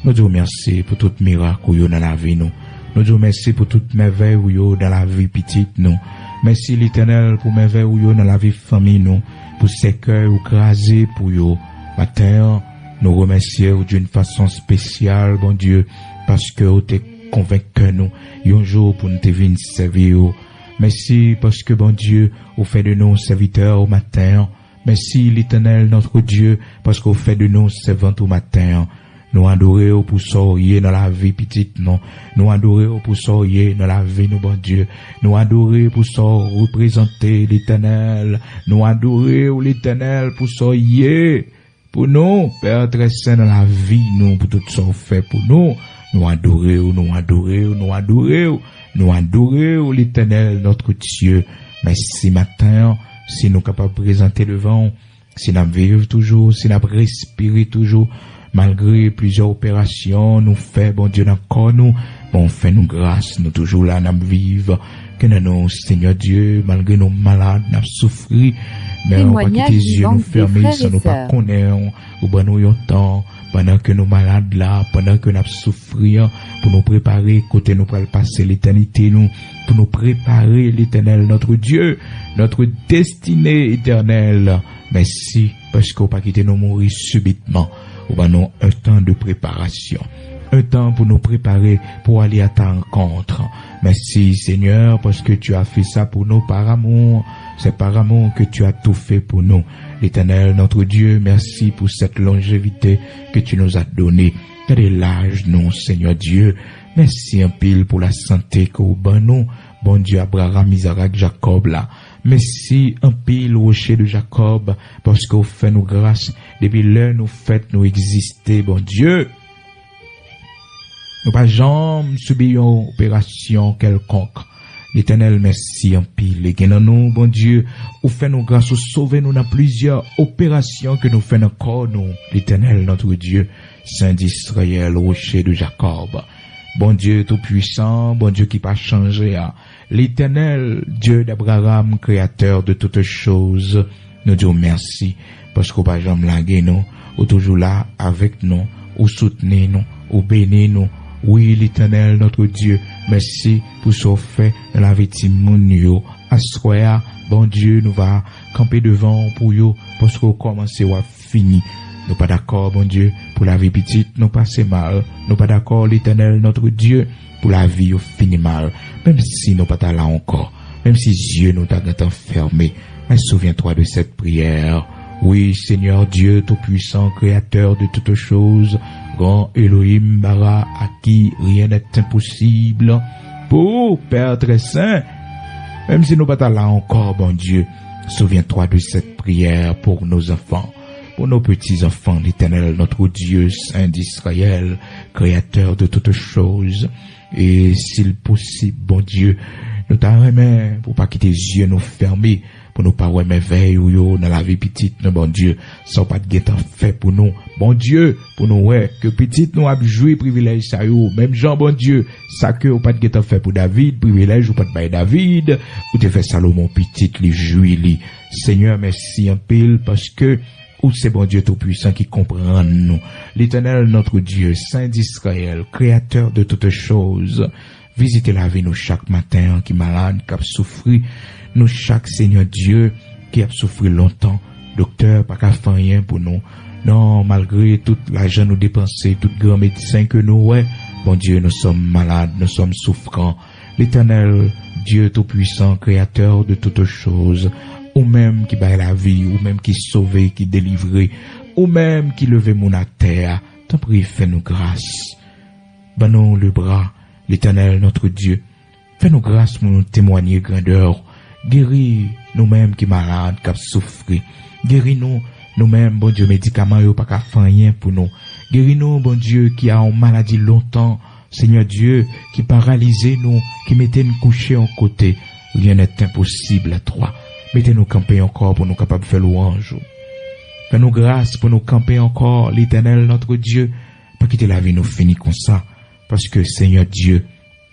[SPEAKER 1] Nous disons merci pour tout miracle dans la vie, nous. Nous disons merci pour toute merveille dans la vie petite, nous. Merci l'Éternel pour merveille dans la vie famille, nous. Pour ces cœurs écrasés pour yo. Matin, nous remercions d'une façon spéciale, bon Dieu, parce que vous t'es convaincu nous, un jour pour nous te venir servir. Merci parce que, bon Dieu, vous faites de nous serviteurs au matin. Merci l'Éternel, notre Dieu, parce que vous faites de nous servantes au matin. Nous adorons pour soyer dans la vie petite, non. Nous adorons pour soyer dans la vie, nous, bon Dieu. Nous adorons pour représenter l'Éternel. Nous adorons l'Éternel pour soyer pour nous, Père très saint dans la vie, nous, pour tout ça fait pour nous. Nous adorons, nous adorons, nous adorons. Nous adorons l'Éternel, notre Dieu. Merci matin, si nous sommes capables de présenter devant, si nous vivons toujours, si nous respirons toujours, malgré plusieurs opérations, nous fait, bon Dieu, encore nous, bon, fait nous grâce, nous toujours là, nous vivons, que nous, Seigneur Dieu, malgré nos malades, nous souffrons, mais on va quitter les yeux nous fermer, sans nous pas connaître, ou ben nous y temps, pendant que nos malades là, pendant que nous souffrons, pour nous préparer, côté nous pour passer l'éternité, nous, pour nous préparer l'Éternel, notre Dieu, notre destinée éternelle. Merci, parce qu'on pas quitter nous mourir subitement. Ou ben nous, un temps de préparation. Un temps pour nous préparer pour aller à ta rencontre. Merci, Seigneur, parce que tu as fait ça pour nous par amour. C'est par amour que tu as tout fait pour nous. L'Éternel, notre Dieu, merci pour cette longévité que tu nous as donnée. Quel est l'âge, non, Seigneur Dieu. Merci un pile pour la santé que vous ben nous. Bon Dieu, Abraham, Isaac, Jacob, là. Merci un pile rocher de Jacob, parce que vous faites nous grâce. Depuis l'heure, nous faites nous exister, bon Dieu. Nous pas jamais subir une opération quelconque. L'Éternel, merci en pile. Et dans nous, bon Dieu, vous faites nous grâce, vous sauvez nous dans plusieurs opérations que nous faisons encore, nous. L'Éternel, notre Dieu, Saint d'Israël, rocher de Jacob. Bon Dieu tout-puissant, bon Dieu qui pas changé. L'Éternel, Dieu d'Abraham, créateur de toutes choses, nous disons merci, parce qu'on pas jamais laguer nous, ou toujours là avec nous, ou soutenir nous, ou bénir nous. Oui, l'Éternel, notre Dieu, merci pour ce fait dans la vie de mon Assoya, bon Dieu, nous va camper devant pour vous, parce qu'on commence à fini. Nous pas d'accord, bon Dieu, pour la vie petite, nous passons mal. Nous pas d'accord, l'Éternel, notre Dieu, pour la vie, au fini mal. Même si nous pas là encore, même si Dieu nous t'a enfermé. Mais souviens-toi de cette prière. Oui, Seigneur Dieu, Tout-Puissant, Créateur de toutes choses, grand Elohim, Bara, à qui rien n'est impossible. Pour Père très saint, même si nous pas là encore, bon Dieu, souviens-toi de cette prière pour nos enfants. Pour nos petits-enfants, l'Éternel, notre Dieu, Saint d'Israël, Créateur de toutes choses. Et s'il possible, bon Dieu, nous t'en remercions pour pas quitter les yeux nous fermer, pour nous pas ouais merveille ou yo dans la vie petite, nous, bon Dieu, sans pas de guet-en fait pour nous, bon Dieu, pour nous ouais, que petite nous a joué privilège ça yo, même Jean, bon Dieu, ça que ou pas de guet-en fait pour David, privilège ou pas de bail David, ou te fait Salomon petite, li joué li. Seigneur, merci en pile parce que ou c'est bon Dieu tout-puissant qui comprend nous. L'Éternel, notre Dieu, Saint d'Israël, Créateur de toutes choses, visitez la vie nous chaque matin, qui malade, qui a souffert, nous chaque Seigneur Dieu, qui a souffert longtemps, docteur, pas qu'à faire rien pour nous. Non, malgré tout l'argent nous dépensé, tout grand médecin que nous, ouais, bon Dieu, nous sommes malades, nous sommes souffrants. L'Éternel, Dieu tout-puissant, Créateur de toutes choses, ou même qui baille la vie, ou même qui sauve, qui délivre, ou même qui leve mon à terre, t'en prie, fais-nous grâce. Ben-nous le bras, l'Éternel, notre Dieu, fais-nous grâce pour nous témoigner grandeur, guéris nous-mêmes qui malades, qui souffrent, guéris-nous, nous-mêmes, bon Dieu, médicaments, yo pas qu'à faire rien pour nous, guéris-nous, bon Dieu, qui a une maladie longtemps, Seigneur Dieu, qui paralysait nous, qui mettait nous coucher en côté, rien n'est impossible à toi. Mettez-nous camper encore pour nous capables de faire louange. Fais-nous grâce pour nous camper encore, l'Éternel, notre Dieu. Pas quitter la vie nous finit comme ça. Parce que, Seigneur Dieu,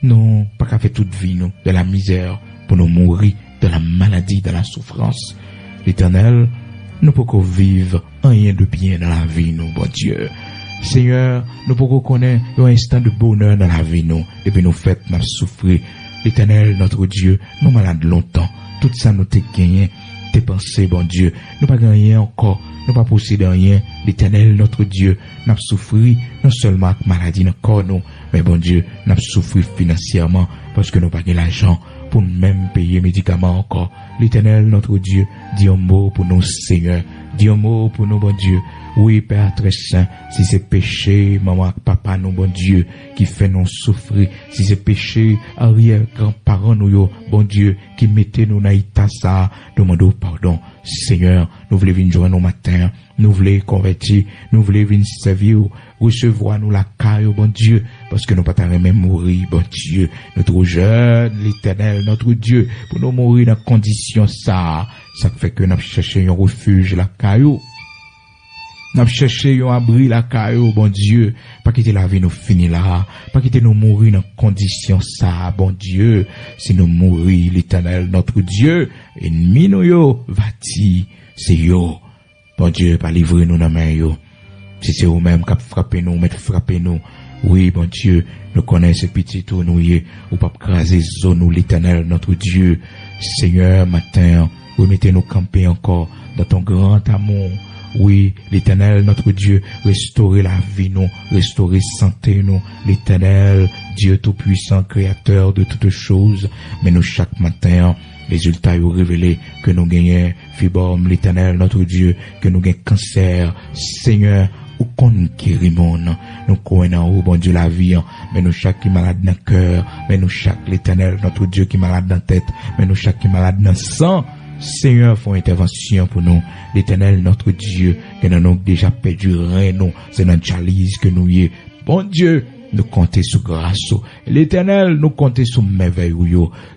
[SPEAKER 1] nous, pas qu'à faire toute vie, nous, de la misère, pour nous mourir, de la maladie, de la souffrance. L'Éternel, nous pouvons vivre rien de bien dans la vie, nous, bon Dieu. Seigneur, nous pouvons connaître un instant de bonheur dans la vie, nous. Depuis nous fêtes, nous souffrir. L'Éternel, notre Dieu, nous malades longtemps. Tout ça nous t'es gagné, t'es pensé, bon Dieu. Nous pas gagné encore, nous pas possédé rien. L'Éternel, notre Dieu, n'a souffri, non seulement avec maladie dans corps nous, mais bon Dieu, n'a souffri financièrement, parce que nous pas gagné l'argent pour même payer médicaments encore. L'Éternel, notre Dieu, dis un mot pour nous, Seigneur. Dis un mot pour nous, bon Dieu. Oui, Père très saint, si c'est péché, maman, papa, nous, bon Dieu, qui fait nous souffrir, si c'est péché, arrière, grands-parents, nous, yo, bon Dieu, qui mettez nous dans l'état ça, nous demandons pardon. Seigneur, nous voulons venir joindre nos matins, nous voulons convertir, nous voulons venir servir, recevoir nous la caille, bon Dieu, parce que nous pas même mourir, bon Dieu, nous trop jeunes, l'Éternel, notre Dieu, pour nous mourir dans condition ça fait que nous cherchons un refuge, la caillou. Nous cherchons un abri, la caillou, bon Dieu. Pas quitter la vie, nous finir là. Pas quitter nous mourir dans condition ça, bon Dieu. Si nous mourir, l'Éternel, notre Dieu, ennemi nous yo, va-t-il, c'est yo. Bon Dieu, pas livrer nous dans main yo. Si c'est vous-même qui frappez nous, mettre frapper nous. Oui, bon Dieu, nous connaissons petit tout nous y est, ou pas craser zone nous, l'Éternel, notre Dieu. Seigneur, matin, remettez-nous camper encore dans ton grand amour. Oui, l'Éternel, notre Dieu, restaurer la vie, nous, restaurer santé, nous, l'Éternel, Dieu tout-puissant, créateur de toutes choses, mais nous, chaque matin, résultat, vous révélé que nous gagnons fibrome, l'Éternel, notre Dieu, que nous gagnons cancer, Seigneur, ou qu'on guérit mon, nous connaissons, oh, bon Dieu, la vie, mais nous, chaque qui est malade dans le cœur, mais nous, chaque, l'Éternel, notre Dieu, qui est malade dans la tête, mais nous, chaque qui est malade dans le sang, Seigneur, font intervention pour nous. L'Éternel, notre Dieu, que nous avons déjà perdu rien, nous. C'est notre chalice que nous y est. Bon Dieu, nous comptons sur grâce. L'Éternel, nous comptons sur merveille.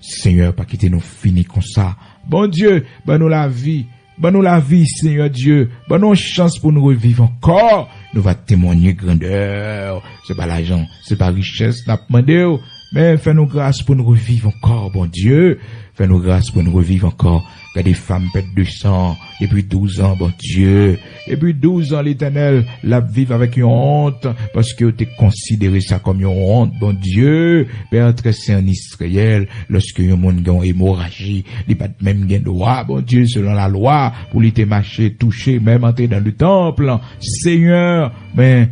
[SPEAKER 1] Seigneur, pas quitter nous finis comme ça. Bon Dieu, ben nous la vie. Ben nous la vie, Seigneur Dieu. Ben nous chance pour nous revivre encore. Nous va témoigner grandeur. C'est pas l'argent, c'est pas richesse, n'a pas demandé. Mais fais-nous grâce pour nous revivre encore, bon Dieu. Fais-nous grâce pour nous revivre encore. Que des femmes pètent de sang depuis 12 ans, bon Dieu. Depuis 12 ans, l'Éternel, la vivre avec une honte, parce que tu considéré ça comme une honte, bon Dieu. Père très saint en Israël, lorsque un monde a une hémorragie, il pas même gain droit, bon Dieu, selon la loi, pour lui te marcher, toucher, même entrer dans le temple. Seigneur, mais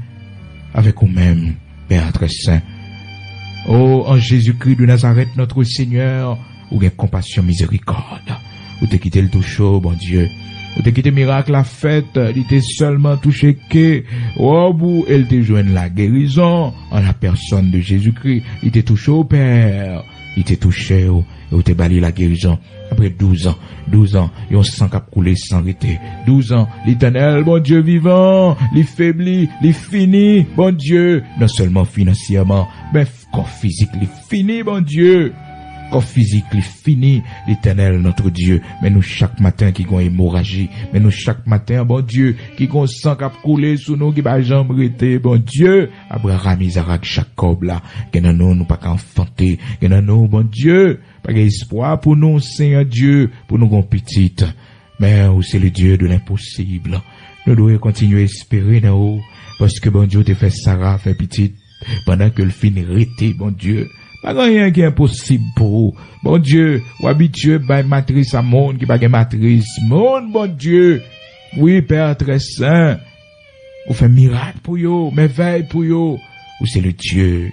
[SPEAKER 1] avec nous-mêmes, Père très saint. Oh, en Jésus-Christ de Nazareth, notre Seigneur, ou gain compassion, miséricorde. Ou te quitté le tout chaud, bon Dieu. Ou te quitté miracle la fête, il était seulement touché que, au bout, elle te joigne la guérison, en la personne de Jésus-Christ. Il te touché au Père. Il te touché, ou te bali la guérison. Après 12 ans, et on sent qu'à couler sans arrêter. 12 ans, l'Éternel, bon Dieu vivant, les faiblit, les fini, bon Dieu, non seulement financièrement, mais corps physique, les fini, bon Dieu. corps physique, il fini, l'Éternel, notre Dieu. Mais nous, chaque matin, qui gon hémorragie. Mais nous, chaque matin, bon Dieu, qui gon sang qui a coulé sous nous, qui va jamais arrêter, bon Dieu. Abraham, Isaac, Jacob, là, que dans nous pas qu'enfanter, que dans nous, bon Dieu, pas d'espoir pour nous, Seigneur Dieu, pour nous, gon petite. Mais, c'est le Dieu de l'impossible. Nous devons continuer à espérer dans haut, parce que bon Dieu te fait Sarah, fait petite, pendant que le fin rété, bon Dieu. Pas rien qui est impossible pour vous. Bon Dieu, ou habitué, by matrice à monde, qui pas de matrice. Monde, bon Dieu. Oui, Père très saint. Ou fait miracle pour yo, merveille pour yo. Ou c'est le Dieu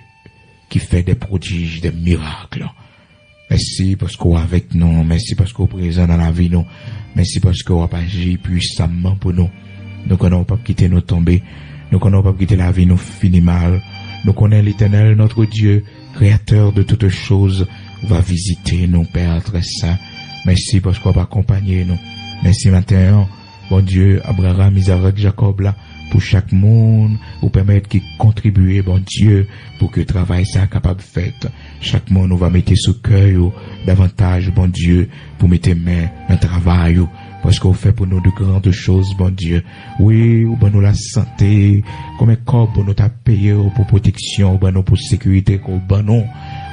[SPEAKER 1] qui fait des prodiges, des miracles. Merci parce qu'on est avec nous. Merci parce qu'on est présent dans la vie, nous. Merci parce qu'on a agi puissamment pour nous. Nous connaissons pas quitter nous tomber. Nous connaissons pas quitter la vie, nous finir mal. Nous connaissons l'Éternel, notre Dieu, créateur de toutes choses, va visiter nous, Père très saint. Merci parce qu'on va accompagner nous. Merci maintenant, bon Dieu, Abraham, Isaac, Jacob, là, pour chaque monde, ou permettre qu'il contribue, bon Dieu, pour que le travail soit capable de faire. Chaque monde, nous va mettre sous cœur, davantage, bon Dieu, pour mettre main dans le travail, parce qu'on fait pour nous de grandes choses, bon Dieu. Oui, ou ben nous la santé, comme un corps pour nous t'a payé pour protection, ou ben nous pour sécurité, ou ben nous,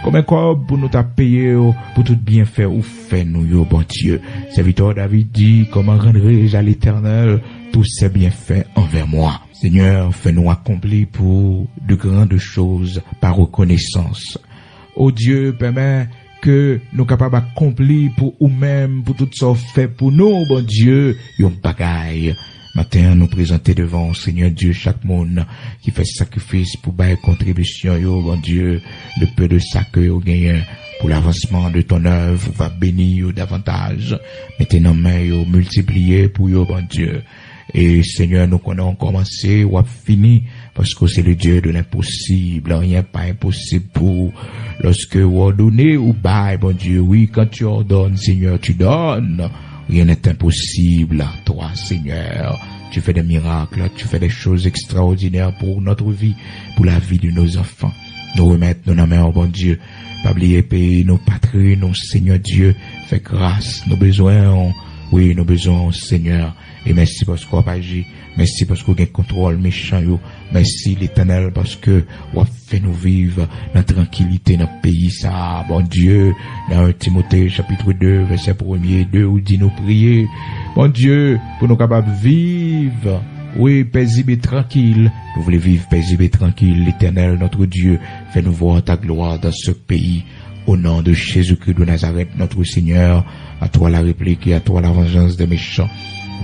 [SPEAKER 1] comme un corps pour nous t'a payé pour tout bien faire, ou fait nous, yo, bon Dieu. Serviteur David dit, comment rendrai-je à l'Éternel tous ces bienfaits envers moi? Seigneur, fais-nous accomplir pour de grandes choses par reconnaissance. Oh Dieu, permets que nous capables d'accomplir pour nous-mêmes, pour tout ça fait pour nous, bon Dieu, yon bagaille. Matin, nous présenter devant, Seigneur Dieu, chaque monde qui fait sacrifice pour bailler contribution, yo, bon Dieu, le peu de ça que yo gagne pour l'avancement de ton œuvre, va bénir yo davantage. Maintenant, main yo multiplier pour yo, bon Dieu. Et Seigneur, nous connaissons commencé ou a fini, parce que c'est le Dieu de l'impossible. Rien pas impossible pour lorsque vous ordonnez ou bail, bon Dieu. Oui, quand tu ordonnes, Seigneur, tu donnes. Rien n'est impossible à toi, Seigneur. Tu fais des miracles, tu fais des choses extraordinaires pour notre vie, pour la vie de nos enfants. Nous remettons nos mains au bon Dieu. Pas oublier payer nos patries, nos Seigneur Dieu. Fais grâce, nos besoins, oui, nos besoins, Seigneur. Et merci parce qu'on a agi. Merci parce qu'on a un contrôle méchant, yo. Merci l'Éternel parce que on a fait nous vivre dans la tranquillité dans le pays, ça. Bon Dieu, dans 1 Timothée chapitre 2, verset 1er, 2, où dit nous prier. Bon Dieu, pour nous capables de vivre. Oui, paisible et tranquille. Nous voulons vivre paisible et tranquille. L'Éternel, notre Dieu, fais-nous voir ta gloire dans ce pays. Au nom de Jésus-Christ de Nazareth, notre Seigneur, à toi la réplique et à toi la vengeance des méchants.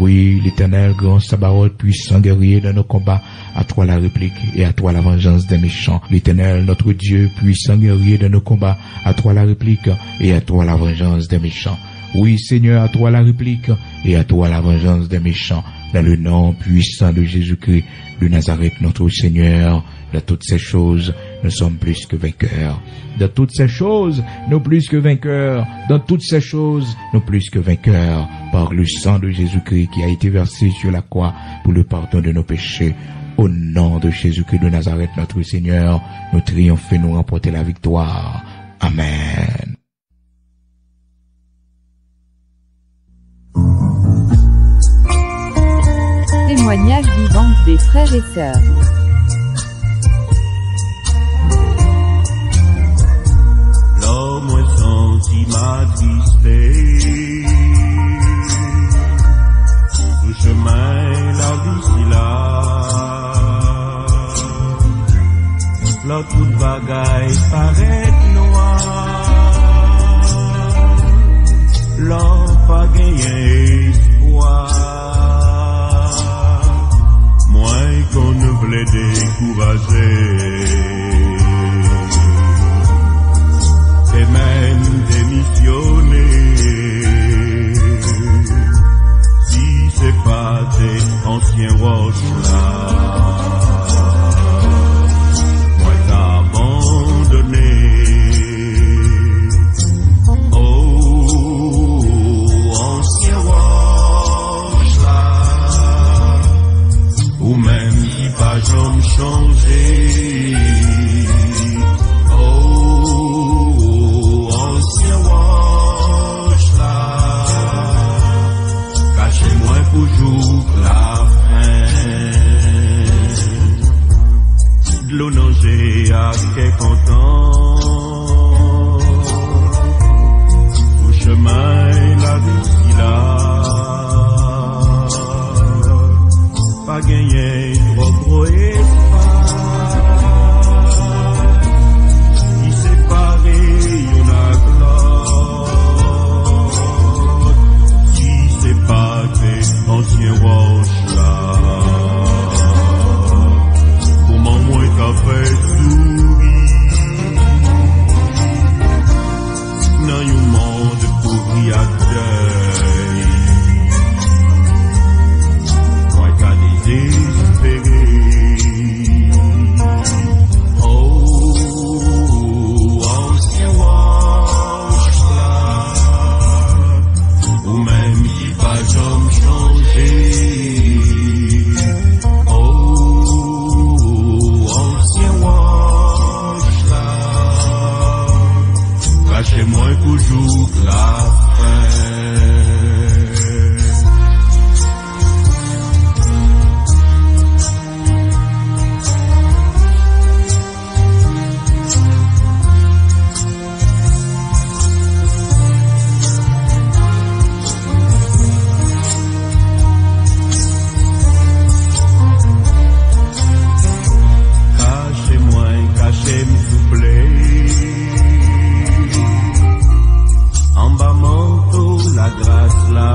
[SPEAKER 1] Oui, l'Éternel, grand Sabaoth, puissant guerrier dans nos combats, à toi la réplique et à toi la vengeance des méchants. L'Éternel, notre Dieu, puissant guerrier dans nos combats, à toi la réplique et à toi la vengeance des méchants. Oui, Seigneur, à toi la réplique et à toi la vengeance des méchants. Dans le nom puissant de Jésus-Christ de Nazareth, notre Seigneur, de toutes ces choses, nous sommes plus que vainqueurs. De toutes ces choses, nous plus que vainqueurs. Dans toutes ces choses, nous plus que vainqueurs. Par le sang de Jésus-Christ qui a été versé sur la croix pour le pardon de nos péchés. Au nom de Jésus-Christ de Nazareth, notre Seigneur, nous triomphons, nous remporter la victoire. Amen.
[SPEAKER 2] Témoignage vivant des frères et sœurs.
[SPEAKER 3] L'homme senti m'attristé, tout chemin la vie si là, là toute bagaille paraît noire, là pas gagné espoir, moins qu'on ne voulait décourager. Et même démissionner, si c'est pas des anciens roches là, moi t'abandonner. Oh, anciens roches là, ou même qui pas jamais changé. toujours la fin. De l'eau nausée à qu'est content. Au chemin, la vie là. Pas gagné trop gros espace. Qui séparé, y'en a l'autre. Qui séparé, ancien roche là. Comment moi t'as fait sourire. Dans un monde pourri à deuil. Moi t'as désespéré. Oh, ancien roche là. Ou même qui pas jamais changé. Oh, ancien roche là. Cachez-moi toujours la fin. Cachez-moi, cachez-moi s'il vous plaît. En bas manteau, la grâce là.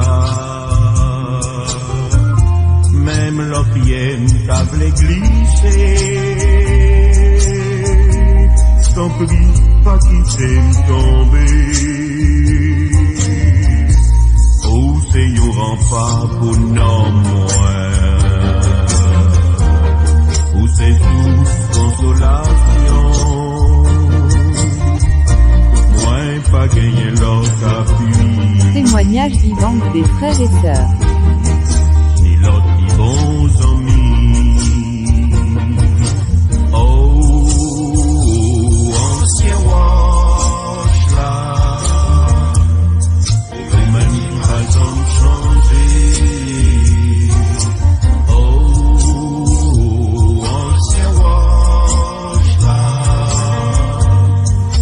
[SPEAKER 3] Même l'opium table glissé. T'en prie, pas quitter me tomber. Oh, c'est un rempart pour non moins. Ou c'est douce consolation. Moins pas gagner l'autre appui.
[SPEAKER 2] Témoignage vivant des frères et sœurs.
[SPEAKER 3] Ni l'autre qui bons amis. Oh, ancien roche là. Vous-même qui pas jamais changé. Oh, ancien roche là.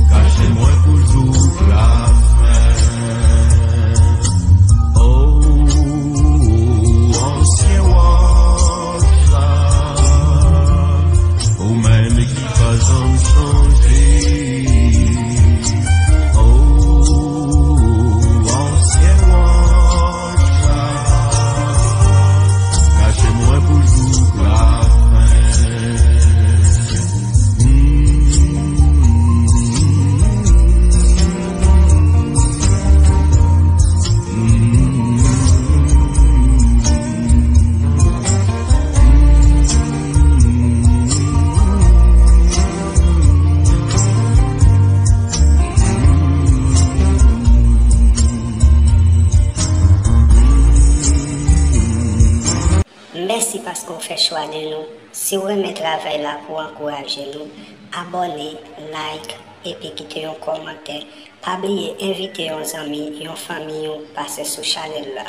[SPEAKER 3] Cachez-moi toujours la fin. Oh, ancien roche là. Ou même qui pas jamais changé. Oh, ancien roche là. Cachez-moi toujours la fin.
[SPEAKER 4] Merci parce qu'on fait choix de nous. Si vous aimez travail là pour encourager nous, abonnez, like et puis quittez un commentaire. Pas oublier inviter vos amis et vos familles à passer sous Chanel là.